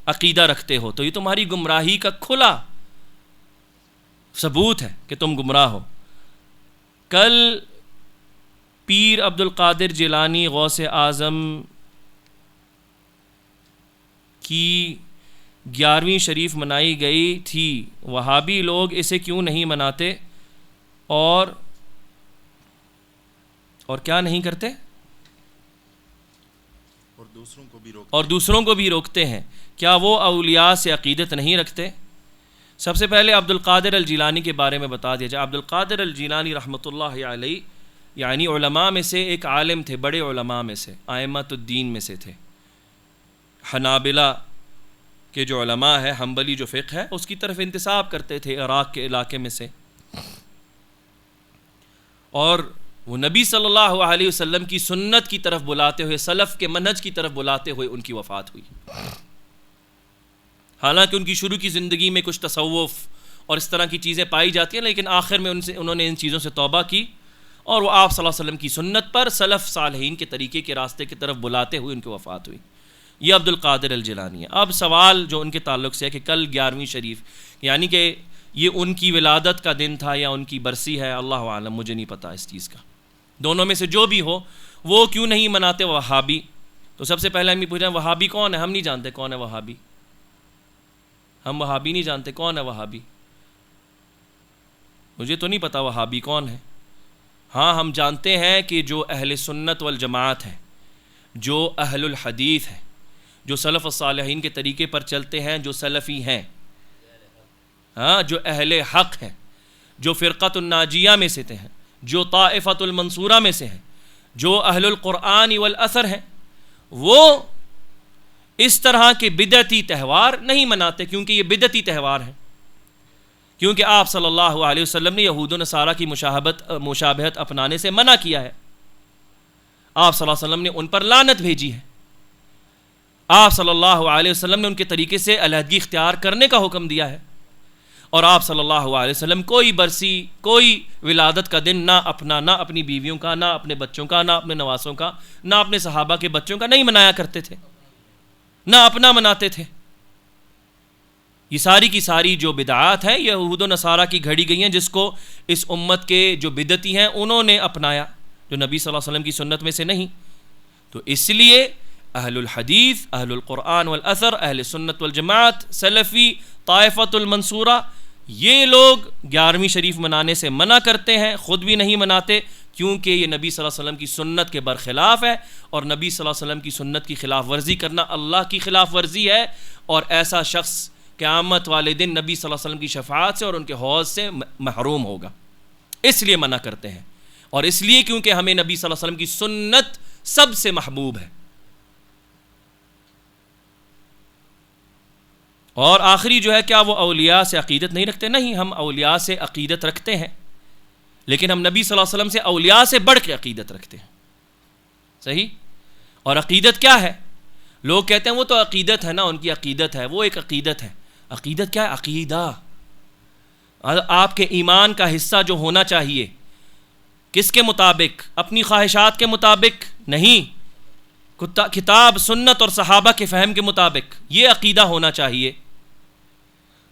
عقیدہ رکھتے ہو، تو یہ تمہاری گمراہی کا کھلا ثبوت ہے کہ تم گمراہ ہو. کل پیر عبد القادر جیلانی غوث اعظم کی 11ویں شریف منائی گئی تھی. وہابی لوگ اسے کیوں نہیں مناتے اور کیا نہیں کرتے، اور دوسروں کو بھی روکتے ہیں. کیا وہ اولیاء سے عقیدت نہیں رکھتے؟ سب سے پہلے عبد القادر الجیلانی کے بارے میں بتا دیا جائے. عبد القادر الجیلانی رحمۃ اللہ علیہ یعنی علماء میں سے ایک عالم تھے، بڑے علماء میں سے، ائمۃ الدین میں سے تھے. حنابلہ کے جو علماء ہے، حنبلی جو فقہ ہے، اس کی طرف انتساب کرتے تھے عراق کے علاقے میں سے. اور وہ نبی صلی اللہ علیہ وسلم کی سنت کی طرف بلاتے ہوئے، سلف کے منہج کی طرف بلاتے ہوئے ان کی وفات ہوئی. حالانکہ ان کی شروع کی زندگی میں کچھ تصوف اور اس طرح کی چیزیں پائی جاتی ہیں، لیکن آخر میں انہوں نے ان چیزوں سے توبہ کی اور وہ آپ صلی اللہ علیہ وسلم کی سنت پر، سلف صالحین کے طریقے کے راستے کی طرف بلاتے ہوئے ان کی وفات ہوئی. یہ عبد القادر الجیلانی ہے. اب سوال جو ان کے تعلق سے ہے کہ کل 11ویں شریف، یعنی کہ یہ ان کی ولادت کا دن تھا یا ان کی برسی ہے، اللہ عالم، مجھے نہیں پتا اس چیز کا. دونوں میں سے جو بھی ہو، وہ کیوں نہیں مناتے وہابی؟ تو سب سے پہلے ہم یہ پوچھ رہے ہیں وہابی کون ہے؟ ہم نہیں جانتے کون ہے وہابی. ہم وہابی نہیں جانتے کون ہے وہابی. مجھے تو نہیں پتا وہابی کون ہے. ہاں ہم جانتے ہیں کہ جو اہل سنت والجماعت ہے، جو اہل الحدیث ہے، جو سلف الصالحین کے طریقے پر چلتے ہیں، جو سلفی ہیں، ہاں، جو اہل حق ہیں، جو فرقۃ الناجیہ میں سے ہیں، جو طائفۃ المنصورہ میں سے ہیں، جو اہل القرآن والاثر ہیں، وہ اس طرح کے بدعتی تہوار نہیں مناتے، کیونکہ یہ بدعتی تہوار ہیں. کیونکہ آپ صلی اللہ علیہ وسلم نے یہود و نصارہ کی مشابہت اپنانے سے منع کیا ہے. آپ صلی اللہ علیہ وسلم نے ان پر لعنت بھیجی ہے. آپ صلی اللہ علیہ وسلم نے ان کے طریقے سے علیحدگی اختیار کرنے کا حکم دیا ہے. اور آپ صلی اللہ علیہ وسلم کوئی برسی، کوئی ولادت کا دن نہ اپنا، نہ اپنی بیویوں کا، نہ اپنے بچوں کا، نہ اپنے نواسوں کا، نہ اپنے صحابہ کے بچوں کا نہیں منایا کرتے تھے، نہ اپنا مناتے تھے. یہ ساری کی ساری جو بدعات ہیں، یہ یہود و نصارہ کی گھڑی گئی ہیں، جس کو اس امت کے جو بدعتی ہیں انہوں نے اپنایا، جو نبی صلی اللہ علیہ وسلم کی سنت میں سے نہیں. تو اس لیے اہل الحدیث، اہل القرآن والاثر، اہل سنت والجماعت، سلفی، طائفۃ المنصورہ، یہ لوگ 11ویں شریف منانے سے منع کرتے ہیں، خود بھی نہیں مناتے، کیونکہ یہ نبی صلی اللہ علیہ وسلم کی سنت کے برخلاف ہے، اور نبی صلی اللہ علیہ وسلم کی سنت کی خلاف ورزی کرنا اللہ کی خلاف ورزی ہے، اور ایسا شخص قیامت والے دن نبی صلی اللہ علیہ وسلم کی شفاعت سے اور ان کے حوض سے محروم ہوگا. اس لیے منع کرتے ہیں، اور اس لیے کیونکہ ہمیں نبی صلی اللہ علیہ وسلم کی سنت سب سے محبوب ہے. اور آخری جو ہے، کیا وہ اولیاء سے عقیدت نہیں رکھتے؟ نہیں، ہم اولیاء سے عقیدت رکھتے ہیں، لیکن ہم نبی صلی اللہ علیہ وسلم سے اولیاء سے بڑھ کے عقیدت رکھتے ہیں. صحیح؟ اور عقیدت کیا ہے؟ لوگ کہتے ہیں وہ تو عقیدت ہے نا، ان کی عقیدت ہے، وہ ایک عقیدت ہے. عقیدت کیا ہے؟ عقیدہ آپ کے ایمان کا حصہ جو ہونا چاہیے، کس کے مطابق؟ اپنی خواہشات کے مطابق نہیں، کتاب سنت اور صحابہ کے فہم کے مطابق یہ عقیدہ ہونا چاہیے.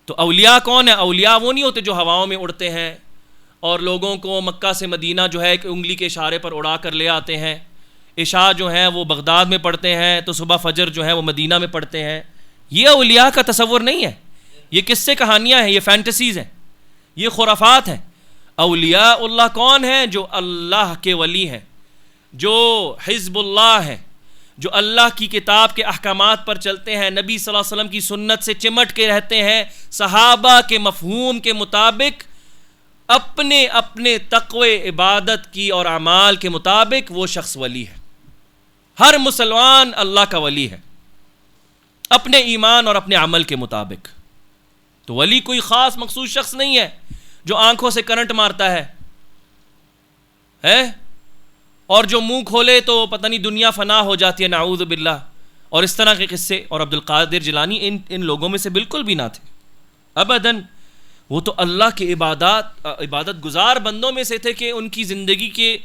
تو اولیاء کون ہیں؟ اولیاء وہ نہیں ہوتے جو ہواؤں میں اڑتے ہیں اور لوگوں کو مکہ سے مدینہ جو ہے ایک انگلی کے اشارے پر اڑا کر لے آتے ہیں. عشاء جو ہیں وہ بغداد میں پڑھتے ہیں تو صبح فجر جو ہے وہ مدینہ میں پڑھتے ہیں. یہ اولیاء کا تصور نہیں ہے. یہ قصے کہانیاں ہیں، یہ فینٹسیز ہیں، یہ خرافات ہیں. اولیاء اللہ کون ہیں؟ جو اللہ کے ولی ہیں، جو حزب اللہ ہیں، جو اللہ کی کتاب کے احکامات پر چلتے ہیں، نبی صلی اللہ علیہ وسلم کی سنت سے چمٹ کے رہتے ہیں، صحابہ کے مفہوم کے مطابق اپنے اپنے تقوی عبادت کی اور اعمال کے مطابق وہ شخص ولی ہے. ہر مسلمان اللہ کا ولی ہے اپنے ایمان اور اپنے عمل کے مطابق. تو ولی کوئی خاص مخصوص شخص نہیں ہے جو آنکھوں سے کرنٹ مارتا ہے اور جو منہ کھولے تو پتہ نہیں دنیا فنا ہو جاتی ہے، نعوذ باللہ، اور اس طرح کے قصے. اور عبد القادر جیلانی ان لوگوں میں سے بالکل بھی نہ تھے ابداً. وہ تو اللہ کے عبادت گزار بندوں میں سے تھے کہ ان کی زندگی کے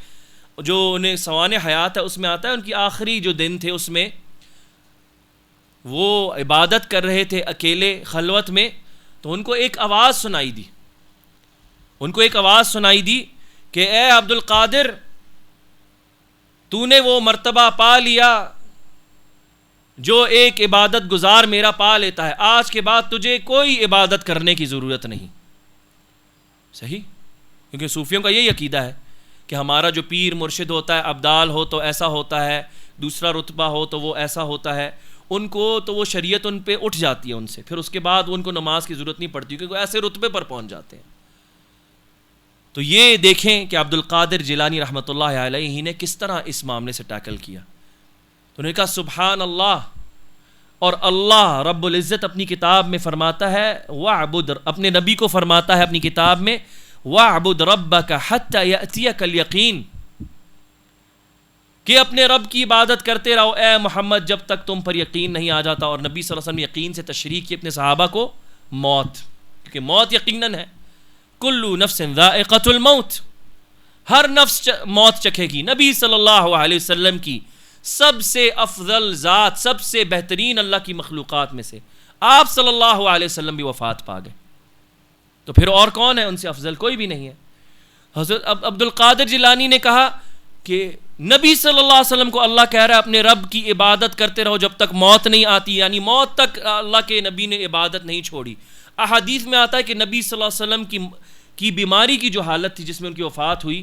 جو انہیں سوانح حیات ہے اس میں آتا ہے ان کی آخری جو دن تھے اس میں وہ عبادت کر رہے تھے اکیلے خلوت میں. تو ان کو ایک آواز سنائی دی کہ اے عبد القادر، تو نے وہ مرتبہ پا لیا جو ایک عبادت گزار میرا پا لیتا ہے. آج کے بعد تجھے کوئی عبادت کرنے کی ضرورت نہیں. صحیح، کیونکہ صوفیوں کا یہی عقیدہ ہے کہ ہمارا جو پیر مرشد ہوتا ہے، ابدال ہو تو ایسا ہوتا ہے، دوسرا رتبہ ہو تو وہ ایسا ہوتا ہے. ان کو تو وہ شریعت ان پہ اٹھ جاتی ہے ان سے، پھر اس کے بعد ان کو نماز کی ضرورت نہیں پڑتی کیونکہ وہ ایسے رتبے پر پہنچ جاتے ہیں. تو یہ دیکھیں کہ عبد القادر جیلانی رحمۃ اللہ علیہ نے کس طرح اس معاملے سے ٹیکل کیا. تو انہوں نے کہا سبحان اللہ. اور اللہ رب العزت اپنی کتاب میں فرماتا ہے وَاعْبُدْ، اپنے نبی کو فرماتا ہے اپنی کتاب میں وَاعْبُدْ رَبَّكَ حَتَّى يَأْتِيَكَ الْيَقِينُ، کہ اپنے رب کی عبادت کرتے رہو اے محمد جب تک تم پر یقین نہیں آ جاتا. اور نبی صلی اللہ علیہ وسلم نے یقین سے تشریح کی اپنے صحابہ کو موت، کیونکہ موت یقیناً ہے. کلُّ نَفْسٍ ذَائِقَةُ الْمَوْتِ، ہر نفس موت چکھے گی. نبی صلی اللہ علیہ وسلم کی سب سے افضل ذات، سب سے بہترین اللہ کی مخلوقات میں سے آپ صلی اللہ علیہ وسلم بھی وفات پا گئے. تو پھر اور کون ہے ان سے افضل؟ کوئی بھی نہیں ہے. حضرت عبد القادر جیلانی نے کہا کہ نبی صلی اللہ علیہ وسلم کو اللہ کہہ رہا ہے اپنے رب کی عبادت کرتے رہو جب تک موت نہیں آتی، یعنی موت تک اللہ کے نبی نے عبادت نہیں چھوڑی. احادیث میں آتا ہے کہ نبی صلی اللہ علیہ وسلم کی بیماری کی جو حالت تھی جس میں ان کی وفات ہوئی،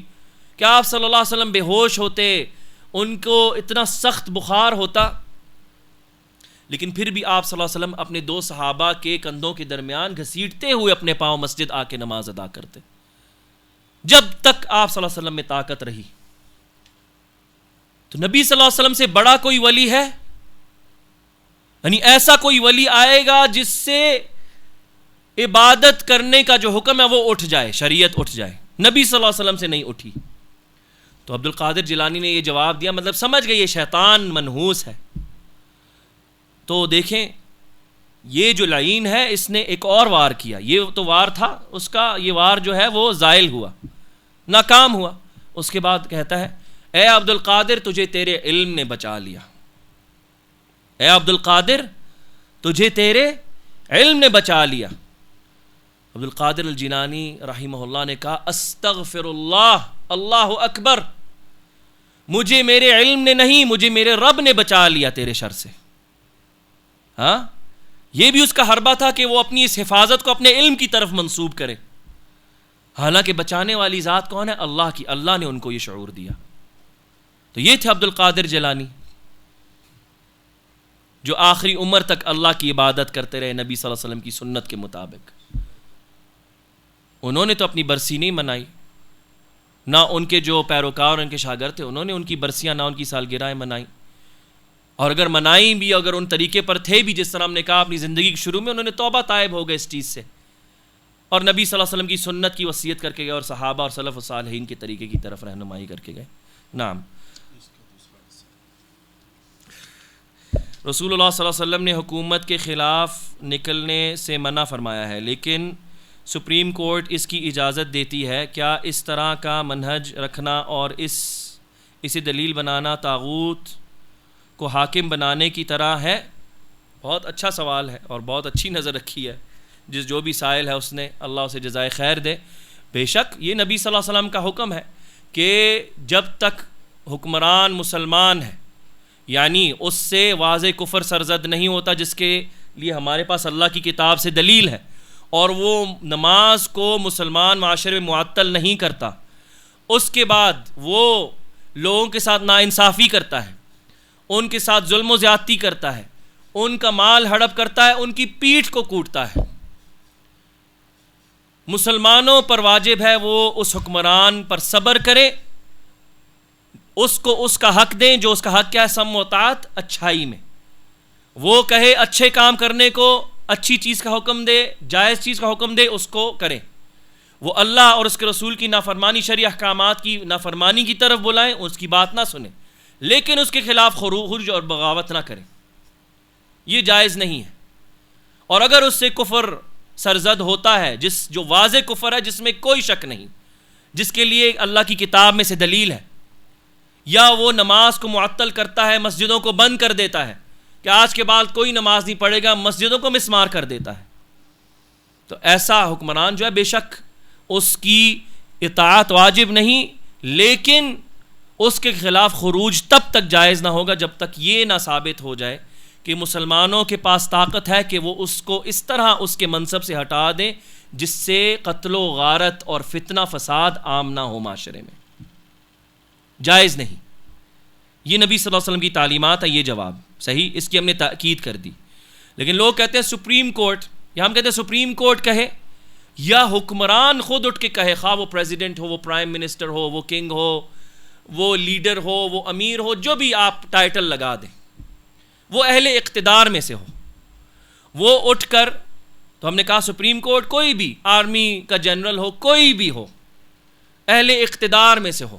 کہ آپ صلی اللہ علیہ وسلم بے ہوش ہوتے، ان کو اتنا سخت بخار ہوتا، لیکن پھر بھی آپ صلی اللہ علیہ وسلم اپنے دو صحابہ کے کندھوں کے درمیان گھسیٹتے ہوئے اپنے پاؤں مسجد آ کے نماز ادا کرتے جب تک آپ صلی اللہ علیہ وسلم میں طاقت رہی. تو نبی صلی اللہ علیہ وسلم سے بڑا کوئی ولی ہے؟ یعنی ایسا کوئی ولی آئے گا جس سے عبادت کرنے کا جو حکم ہے وہ اٹھ جائے، شریعت اٹھ جائے. نبی صلی اللہ علیہ وسلم سے نہیں اٹھی. تو عبد القادر جیلانی نے یہ جواب دیا، مطلب سمجھ گئے یہ شیطان منحوس ہے. تو دیکھیں یہ جو لعین ہے اس نے ایک اور وار کیا. یہ تو وار تھا اس کا، یہ وار جو ہے وہ زائل ہوا، ناکام ہوا. اس کے بعد کہتا ہے اے عبد القادر تجھے تیرے علم نے بچا لیا. اے عبد القادر تجھے تیرے علم نے بچا لیا. عبد القادر الجیلانی رحمہ اللہ نے کہا استغفر اللہ، اللہ اکبر، مجھے میرے علم نے نہیں، مجھے میرے رب نے بچا لیا تیرے شر سے. ہاں، یہ بھی اس کا حربہ تھا کہ وہ اپنی اس حفاظت کو اپنے علم کی طرف منسوب کرے، حالانکہ بچانے والی ذات کون ہے؟ اللہ کی. اللہ نے ان کو یہ شعور دیا. تو یہ تھے عبد القادر جیلانی جو آخری عمر تک اللہ کی عبادت کرتے رہے نبی صلی اللہ علیہ وسلم کی سنت کے مطابق. انہوں نے تو اپنی برسی نہیں منائی، نہ ان کے جو پیروکار ان کے شاگرد تھے انہوں نے ان کی برسیاں، نہ ان کی سالگرہیں منائی. اور اگر منائی بھی، اگر ان طریقے پر تھے بھی جس طرح ہم نے کہا اپنی زندگی کے شروع میں، انہوں نے توبہ طائب ہو گئے اس چیز سے اور نبی صلی اللہ علیہ وسلم کی سنت کی وصیت کر کے گئے اور صحابہ اور سلف و صالحین کے طریقے کی طرف رہنمائی کر کے گئے. نعم. رسول اللہ صلی اللہ علیہ وسلم نے حکومت کے خلاف نکلنے سے منع فرمایا ہے، لیکن سپریم کورٹ اس کی اجازت دیتی ہے. کیا اس طرح کا منہج رکھنا اور اسے دلیل بنانا طاغوت کو حاکم بنانے کی طرح ہے؟ بہت اچھا سوال ہے اور بہت اچھی نظر رکھی ہے جو بھی سائل ہے اس نے، اللہ اسے جزائے خیر دے. بے شک یہ نبی صلی اللہ علیہ وسلم کا حکم ہے کہ جب تک حکمران مسلمان ہے، یعنی اس سے واضح کفر سرزد نہیں ہوتا جس کے لیے ہمارے پاس اللہ کی کتاب سے دلیل ہے، اور وہ نماز کو مسلمان معاشرے میں معطل نہیں کرتا، اس کے بعد وہ لوگوں کے ساتھ ناانصافی کرتا ہے، ان کے ساتھ ظلم و زیادتی کرتا ہے، ان کا مال ہڑپ کرتا ہے، ان کی پیٹھ کو کوٹتا ہے، مسلمانوں پر واجب ہے وہ اس حکمران پر صبر کرے، اس کو اس کا حق دیں جو اس کا حق کیا ہے، سم و طاعت، اچھائی میں. وہ کہے اچھے کام کرنے کو، اچھی چیز کا حکم دے، جائز چیز کا حکم دے، اس کو کریں. وہ اللہ اور اس کے رسول کی نافرمانی، شرعی احکامات کی نافرمانی کی طرف بلائیں، اس کی بات نہ سنیں، لیکن اس کے خلاف خروج اور بغاوت نہ کریں. یہ جائز نہیں ہے. اور اگر اس سے کفر سرزد ہوتا ہے، جو واضح کفر ہے جس میں کوئی شک نہیں، جس کے لیے اللہ کی کتاب میں سے دلیل ہے، یا وہ نماز کو معطل کرتا ہے، مسجدوں کو بند کر دیتا ہے کہ آج کے بعد کوئی نماز نہیں پڑھے گا، مسجدوں کو مسمار کر دیتا ہے، تو ایسا حکمران جو ہے بے شک اس کی اطاعت واجب نہیں، لیکن اس کے خلاف خروج تب تک جائز نہ ہوگا جب تک یہ نہ ثابت ہو جائے کہ مسلمانوں کے پاس طاقت ہے کہ وہ اس کو اس طرح اس کے منصب سے ہٹا دیں جس سے قتل و غارت اور فتنہ فساد عام نہ ہو معاشرے میں. جائز نہیں. یہ نبی صلی اللہ علیہ وسلم کی تعلیمات ہے. یہ جواب صحیح، اس کی ہم نے تاکید کر دی. لیکن لوگ کہتے ہیں سپریم کورٹ، یا ہم کہتے ہیں سپریم کورٹ کہے یا حکمران خود اٹھ کے کہے، خواہ وہ پریزیڈنٹ ہو، وہ پرائم منسٹر ہو، وہ کنگ ہو، وہ لیڈر ہو، وہ امیر ہو، جو بھی آپ ٹائٹل لگا دیں، وہ اہل اقتدار میں سے ہو، وہ اٹھ کر، تو ہم نے کہا سپریم کورٹ کوئی بھی، آرمی کا جنرل ہو، کوئی بھی ہو، اہل اقتدار میں سے ہو،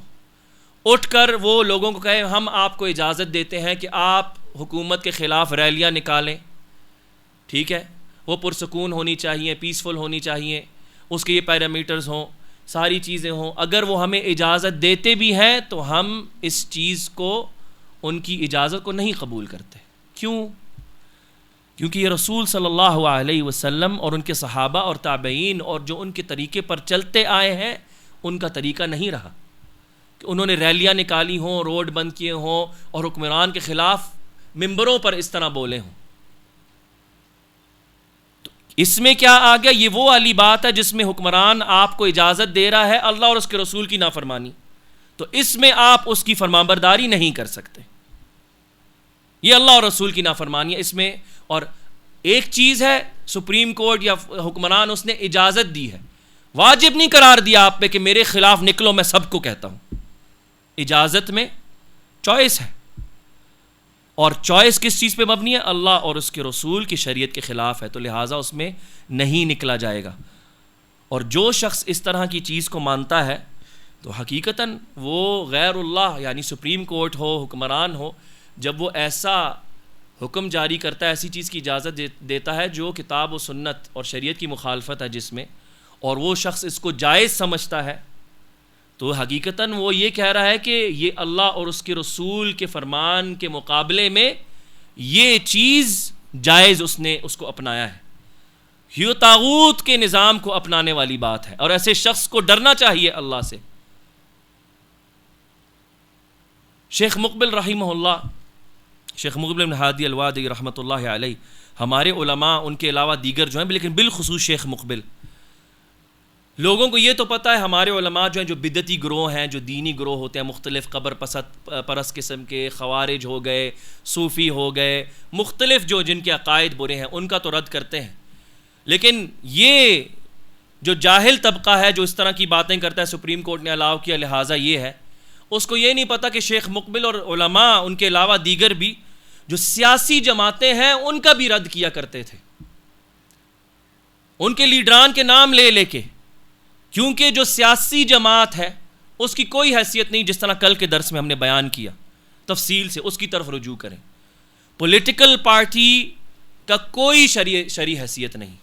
اٹھ کر وہ لوگوں کو کہے ہم آپ کو اجازت دیتے ہیں کہ آپ حکومت کے خلاف ریلیاں نکالیں، ٹھیک ہے، وہ پرسکون ہونی چاہیے، پیسفل ہونی چاہیے، اس کے یہ پیرامیٹرز ہوں، ساری چیزیں ہوں. اگر وہ ہمیں اجازت دیتے بھی ہیں تو ہم اس چیز کو، ان کی اجازت کو نہیں قبول کرتے. کیوں؟ کیونکہ یہ رسول صلی اللہ علیہ وسلم اور ان کے صحابہ اور تابعین اور جو ان کے طریقے پر چلتے آئے ہیں، ان کا طریقہ نہیں رہا کہ انہوں نے ریلیاں نکالی ہوں، روڈ بند کیے ہوں اور حکمران کے خلاف ممبروں پر اس طرح بولے ہوں. تو اس میں کیا آ گیا؟ یہ وہ والی بات ہے جس میں حکمران آپ کو اجازت دے رہا ہے اللہ اور اس کے رسول کی نافرمانی، تو اس میں آپ اس کی فرمانبرداری نہیں کر سکتے. یہ اللہ اور رسول کی نافرمانی ہے اس میں. اور ایک چیز ہے سپریم کورٹ یا حکمران اس نے اجازت دی ہے، واجب نہیں قرار دیا آپ پہ کہ میرے خلاف نکلو، میں سب کو کہتا ہوں. اجازت میں چوائس ہے، اور چوائس کس چیز پہ مبنی ہے؟ اللہ اور اس کے رسول کی شریعت کے خلاف ہے، تو لہٰذا اس میں نہیں نکلا جائے گا. اور جو شخص اس طرح کی چیز کو مانتا ہے تو حقیقتاً وہ غیر اللہ، یعنی سپریم کورٹ ہو، حکمران ہو، جب وہ ایسا حکم جاری کرتا ہے، ایسی چیز کی اجازت دیتا ہے جو کتاب و سنت اور شریعت کی مخالفت ہے جس میں، اور وہ شخص اس کو جائز سمجھتا ہے، تو حقیقتاً وہ یہ کہہ رہا ہے کہ یہ اللہ اور اس کے رسول کے فرمان کے مقابلے میں یہ چیز جائز اس نے اس کو اپنایا ہے. یہ طاغوت کے نظام کو اپنانے والی بات ہے، اور ایسے شخص کو ڈرنا چاہیے اللہ سے. شیخ مقبل رحمہ اللہ، شیخ مقبل بن ہادی الوادعی رحمۃ اللہ علیہ، ہمارے علماء ان کے علاوہ دیگر جو ہیں، لیکن بالخصوص شیخ مقبل، لوگوں کو یہ تو پتہ ہے ہمارے علماء جو ہیں، جو بدعتی گروہ ہیں، جو دینی گروہ ہوتے ہیں، مختلف قبر پرست قسم کے، خوارج ہو گئے، صوفی ہو گئے، مختلف جو جن کے عقائد برے ہیں، ان کا تو رد کرتے ہیں. لیکن یہ جو جاہل طبقہ ہے جو اس طرح کی باتیں کرتا ہے، سپریم کورٹ نے الاؤ کیا لہٰذا یہ ہے، اس کو یہ نہیں پتہ کہ شیخ مقبل اور علماء ان کے علاوہ دیگر بھی جو سیاسی جماعتیں ہیں ان کا بھی رد کیا کرتے تھے، ان کے لیڈران کے نام لے لے کے، کیونکہ جو سیاسی جماعت ہے اس کی کوئی حیثیت نہیں، جس طرح کل کے درس میں ہم نے بیان کیا تفصیل سے، اس کی طرف رجوع کریں. پولیٹیکل پارٹی کا کوئی شرعی حیثیت نہیں.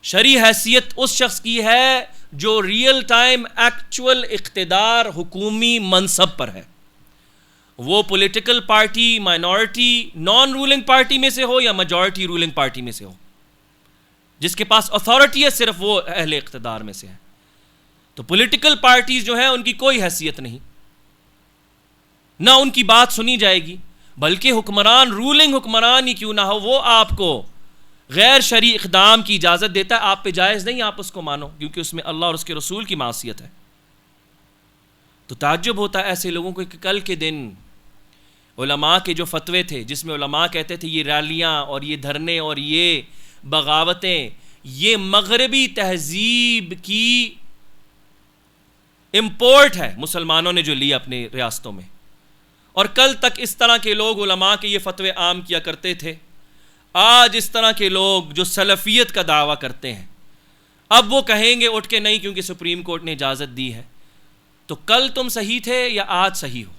شرعی حیثیت اس شخص کی ہے جو ریئل ٹائم ایکچول اقتدار حکومی منصب پر ہے. وہ political party minority naan ruling party میں سے ہو یا میجورٹی رولنگ پارٹی میں سے ہو، جس کے پاس اتھارٹی ہے صرف وہ اہل اقتدار میں سے ہے. تو پولیٹیکل پارٹیز جو ہیں ان کی کوئی حیثیت نہیں، نہ ان کی بات سنی جائے گی، بلکہ حکمران رولنگ حکمران ہی کیوں نہ ہو وہ آپ کو غیر شرعی اقدام کی اجازت دیتا ہے. آپ پہ جائز نہیں آپ اس کو مانو، کیونکہ اس میں اللہ اور اس کے رسول کی معصیت ہے. تو تعجب ہوتا ہے ایسے لوگوں کو کہ کل کے دن علماء کے جو فتوے تھے جس میں علماء کہتے تھے یہ ریلیاں اور یہ دھرنے اور یہ بغاوتیں یہ مغربی تہذیب کی امپورٹ ہے مسلمانوں نے جو لی اپنے ریاستوں میں، اور کل تک اس طرح کے لوگ علماء کے یہ فتوے عام کیا کرتے تھے. آج اس طرح کے لوگ جو سلفیت کا دعویٰ کرتے ہیں اب وہ کہیں گے اٹھ کے نہیں کیونکہ سپریم کورٹ نے اجازت دی ہے. تو کل تم صحیح تھے یا آج صحیح ہو؟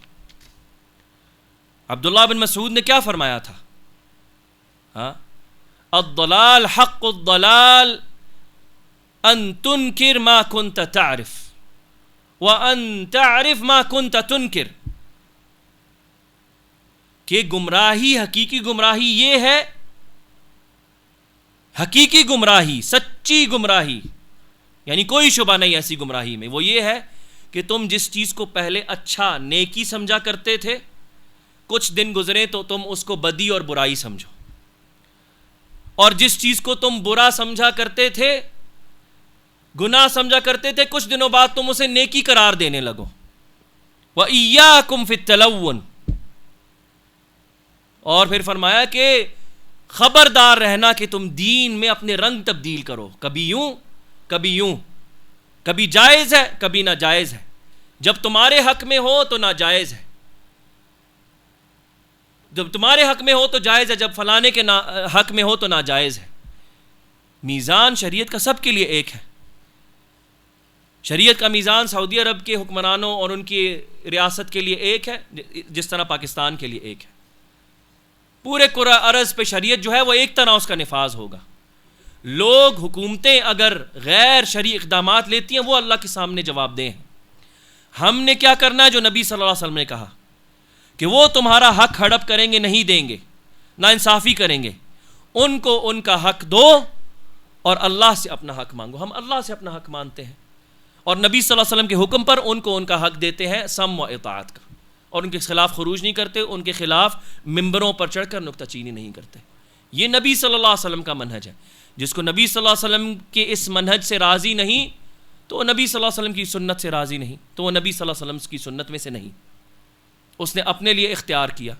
عبداللہ بن مسعود نے کیا فرمایا تھا؟ الضلال حق الضلال ان تنکر ما کنت تعرف وان تعرف ما کنت تنکر. کہ گمراہی حقیقی گمراہی یہ ہے، حقیقی گمراہی سچی گمراہی یعنی کوئی شبہ نہیں ایسی گمراہی میں، وہ یہ ہے کہ تم جس چیز کو پہلے اچھا نیکی سمجھا کرتے تھے کچھ دن گزرے تو تم اس کو بدی اور برائی سمجھو، اور جس چیز کو تم برا سمجھا کرتے تھے گناہ سمجھا کرتے تھے کچھ دنوں بعد تم اسے نیکی قرار دینے لگو. وَإِيَّاكُمْ فِي التَّلَوُّنِ، اور پھر فرمایا کہ خبردار رہنا کہ تم دین میں اپنے رنگ تبدیل کرو، کبھی یوں کبھی یوں، کبھی جائز ہے کبھی ناجائز ہے، جب تمہارے حق میں ہو تو ناجائز ہے، جب تمہارے حق میں ہو تو جائز ہے، جب فلانے کے حق میں ہو تو ناجائز ہے. میزان شریعت کا سب کے لیے ایک ہے. شریعت کا میزان سعودی عرب کے حکمرانوں اور ان کی ریاست کے لیے ایک ہے جس طرح پاکستان کے لیے ایک ہے. پورے کرۂ ارض پہ شریعت جو ہے وہ ایک طرح اس کا نفاذ ہوگا. لوگ حکومتیں اگر غیر شرعی اقدامات لیتی ہیں وہ اللہ کے سامنے جواب دہ ہیں. ہم نے کیا کرنا ہے جو نبی صلی اللہ علیہ وسلم نے کہا کہ وہ تمہارا حق ہڑپ کریں گے نہیں دیں گے، نا انصافی کریں گے، ان کو ان کا حق دو اور اللہ سے اپنا حق مانگو. ہم اللہ سے اپنا حق مانتے ہیں اور نبی صلی اللہ علیہ وسلم کے حکم پر ان کو ان کا حق دیتے ہیں سم و اطاعت کا، اور ان کے خلاف خروج نہیں کرتے، ان کے خلاف ممبروں پر چڑھ کر نکتہ چینی نہیں کرتے. یہ نبی صلی اللہ علیہ وسلم کا منہج ہے. جس کو نبی صلی اللہ علیہ وسلم کے اس منہج سے راضی نہیں تو وہ نبی صلی اللہ علیہ وسلم کی سنت سے راضی نہیں، تو وہ نبی صلی اللہ علیہ وسلم کی سنت میں سے نہیں، اس نے اپنے لیے اختیار کیا.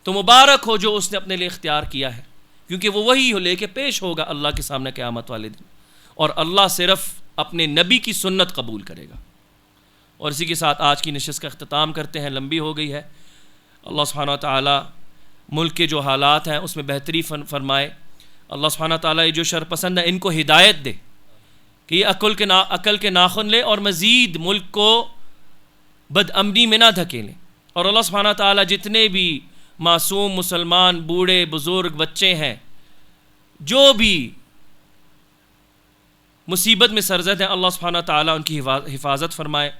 تو مبارک ہو جو اس نے اپنے لیے اختیار کیا ہے، کیونکہ وہ وہی لے کے پیش ہوگا اللہ کے سامنے قیامت والے دن، اور اللہ صرف اپنے نبی کی سنت قبول کرے گا. اور اسی کے ساتھ آج کی نشست کا اختتام کرتے ہیں، لمبی ہو گئی ہے. اللہ سبحانہ و تعالی ملک کے جو حالات ہیں اس میں بہتری فرمائے. اللہ سبحانہ و تعالی جو شر پسند ہے ان کو ہدایت دے کہ یہ عقل کے ناخن لے اور مزید ملک کو بد امنی میں نہ دھکیلیں. اور اللہ سبحانہ و تعالی جتنے بھی معصوم مسلمان بوڑھے بزرگ بچے ہیں جو بھی مصیبت میں سرزد ہیں، اللہ سبحانہ و تعالی ان کی حفاظت فرمائے،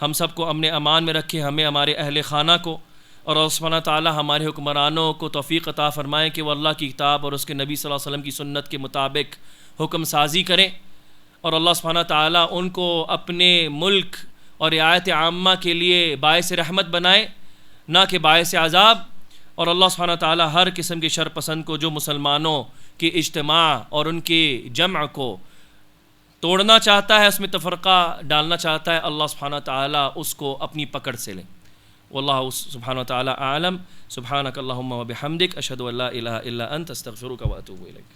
ہم سب کو امن امان میں رکھے، ہمیں ہمارے اہل خانہ کو، اور اللہ سبحانہ و تعالی ہمارے حکمرانوں کو توفیق عطا فرمائے کہ وہ اللہ کی کتاب اور اس کے نبی صلی اللہ علیہ وسلم کی سنت کے مطابق حکم سازی کریں، اور اللہ سبحانہ و تعالی ان کو اپنے ملک اور رعایت عامہ کے لیے باعث رحمت بنائے نہ کہ باعث عذاب. اور اللہ سبحانہ و تعالی ہر قسم کے شر پسند کو جو مسلمانوں کے اجتماع اور ان کے جمع کو توڑنا چاہتا ہے، اس میں تفرقہ ڈالنا چاہتا ہے، اللہ سبحانہ و تعالی اس کو اپنی پکڑ سے لیں. واللہ سبحانہ و تعالی عالم. سبحانک اللہم و بحمدک، اشہد ان لا الہ الا انت، استغفرک و اتوب الیک.